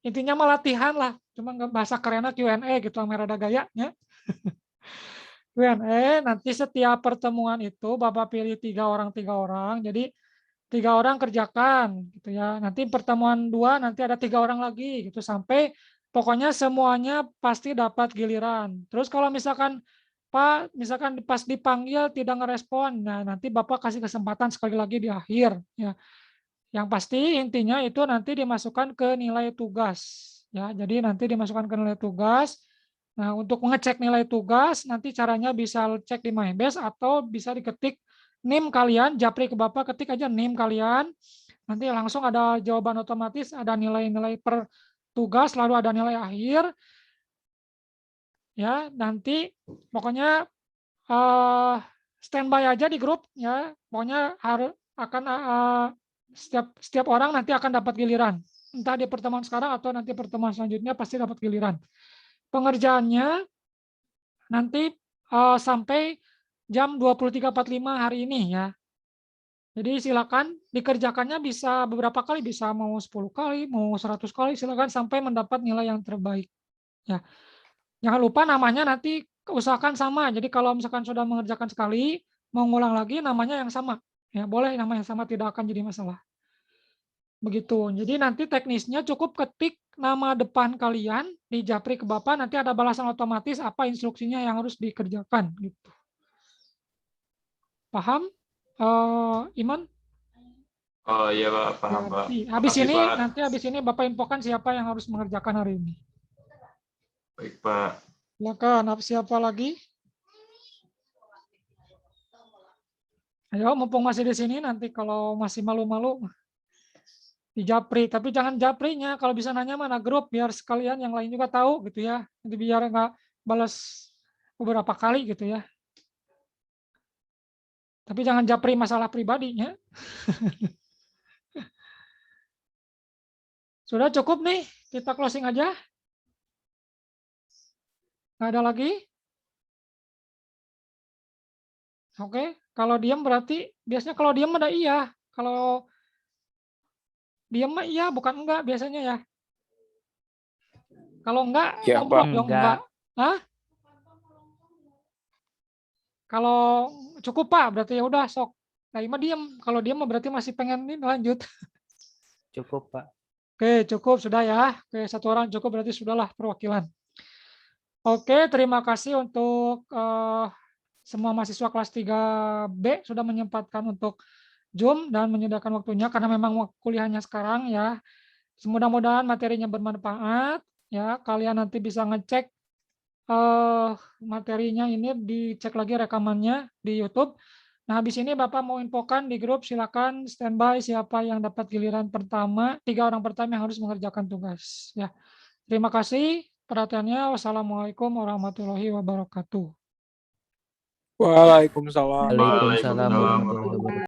intinya mah latihan lah. Cuma nggak bahasa kerennya Q&A gitu, merada gayanya. Q&A nanti setiap pertemuan itu Bapak pilih 3 orang. Jadi 3 orang kerjakan gitu ya. Nanti pertemuan 2 nanti ada 3 orang lagi gitu sampai pokoknya semuanya pasti dapat giliran. Terus kalau misalkan Pak, misalkan pas dipanggil tidak ngerespon, nah nanti Bapak kasih kesempatan sekali lagi di akhir ya. Yang pasti intinya itu nanti dimasukkan ke nilai tugas. Ya, jadi nanti dimasukkan ke nilai tugas. Nah, untuk mengecek nilai tugas, nanti caranya bisa cek di MyBase atau bisa diketik NIM kalian, japri ke Bapak, ketik aja NIM kalian. Nanti langsung ada jawaban otomatis, ada nilai-nilai per tugas, lalu ada nilai akhir. Ya, nanti pokoknya standby aja di grup ya. Pokoknya harus akan setiap orang nanti akan dapat giliran. Entah di pertemuan sekarang atau nanti pertemuan selanjutnya pasti dapat giliran. Pengerjaannya nanti sampai jam 23.45 hari ini ya. Jadi silakan dikerjakannya bisa beberapa kali, bisa mau 10 kali, mau 100 kali, silakan sampai mendapat nilai yang terbaik. Ya. Jangan lupa namanya nanti usahakan sama. Jadi kalau misalkan sudah mengerjakan sekali, mau ngulang lagi namanya yang sama. Ya, boleh nama yang sama, tidak akan jadi masalah. Begitu. Jadi nanti teknisnya cukup ketik nama depan kalian di japri ke Bapak, nanti ada balasan otomatis apa instruksinya yang harus dikerjakan gitu. Paham? Iman? Oh iya Pak, paham Pak. Habis Makasih, ini Pak. nanti habis ini Bapak infokan siapa yang harus mengerjakan hari ini. Baik Pak. Silakan, siapa lagi? Ayo, mumpung masih di sini, nanti kalau masih malu-malu di japri, tapi jangan japrinya. Kalau bisa nanya mana grup, biar sekalian yang lain juga tahu gitu ya. Nanti biar nggak balas beberapa kali gitu ya. Tapi jangan japri masalah pribadinya. Sudah cukup nih, kita closing aja. Nggak ada lagi? Oke, kalau diam berarti, biasanya kalau diam ada iya. Kalau diam mah iya, bukan enggak biasanya ya. Kalau enggak, Ya, komplot Pak. dong enggak. Hah? Kalau cukup Pak, berarti ya udah sok. Nah, Ima diam. Kalau diam berarti masih pengen ini lanjut. Cukup, Pak. Oke, cukup sudah ya. Oke, satu orang cukup berarti sudahlah perwakilan. Oke, terima kasih untuk semua mahasiswa kelas 3B sudah menyempatkan untuk Zoom dan menyediakan waktunya karena memang kuliahnya sekarang ya. Mudah-mudahan materinya bermanfaat ya. Kalian nanti bisa ngecek materinya ini, dicek lagi rekamannya di YouTube. Nah, habis ini Bapak mau infokan di grup, silakan standby siapa yang dapat giliran pertama, 3 orang pertama yang harus mengerjakan tugas. Ya, terima kasih perhatiannya. Wassalamualaikum warahmatullahi wabarakatuh. Waalaikumsalam. Waalaikumsalam warahmatullahi wabarakatuh.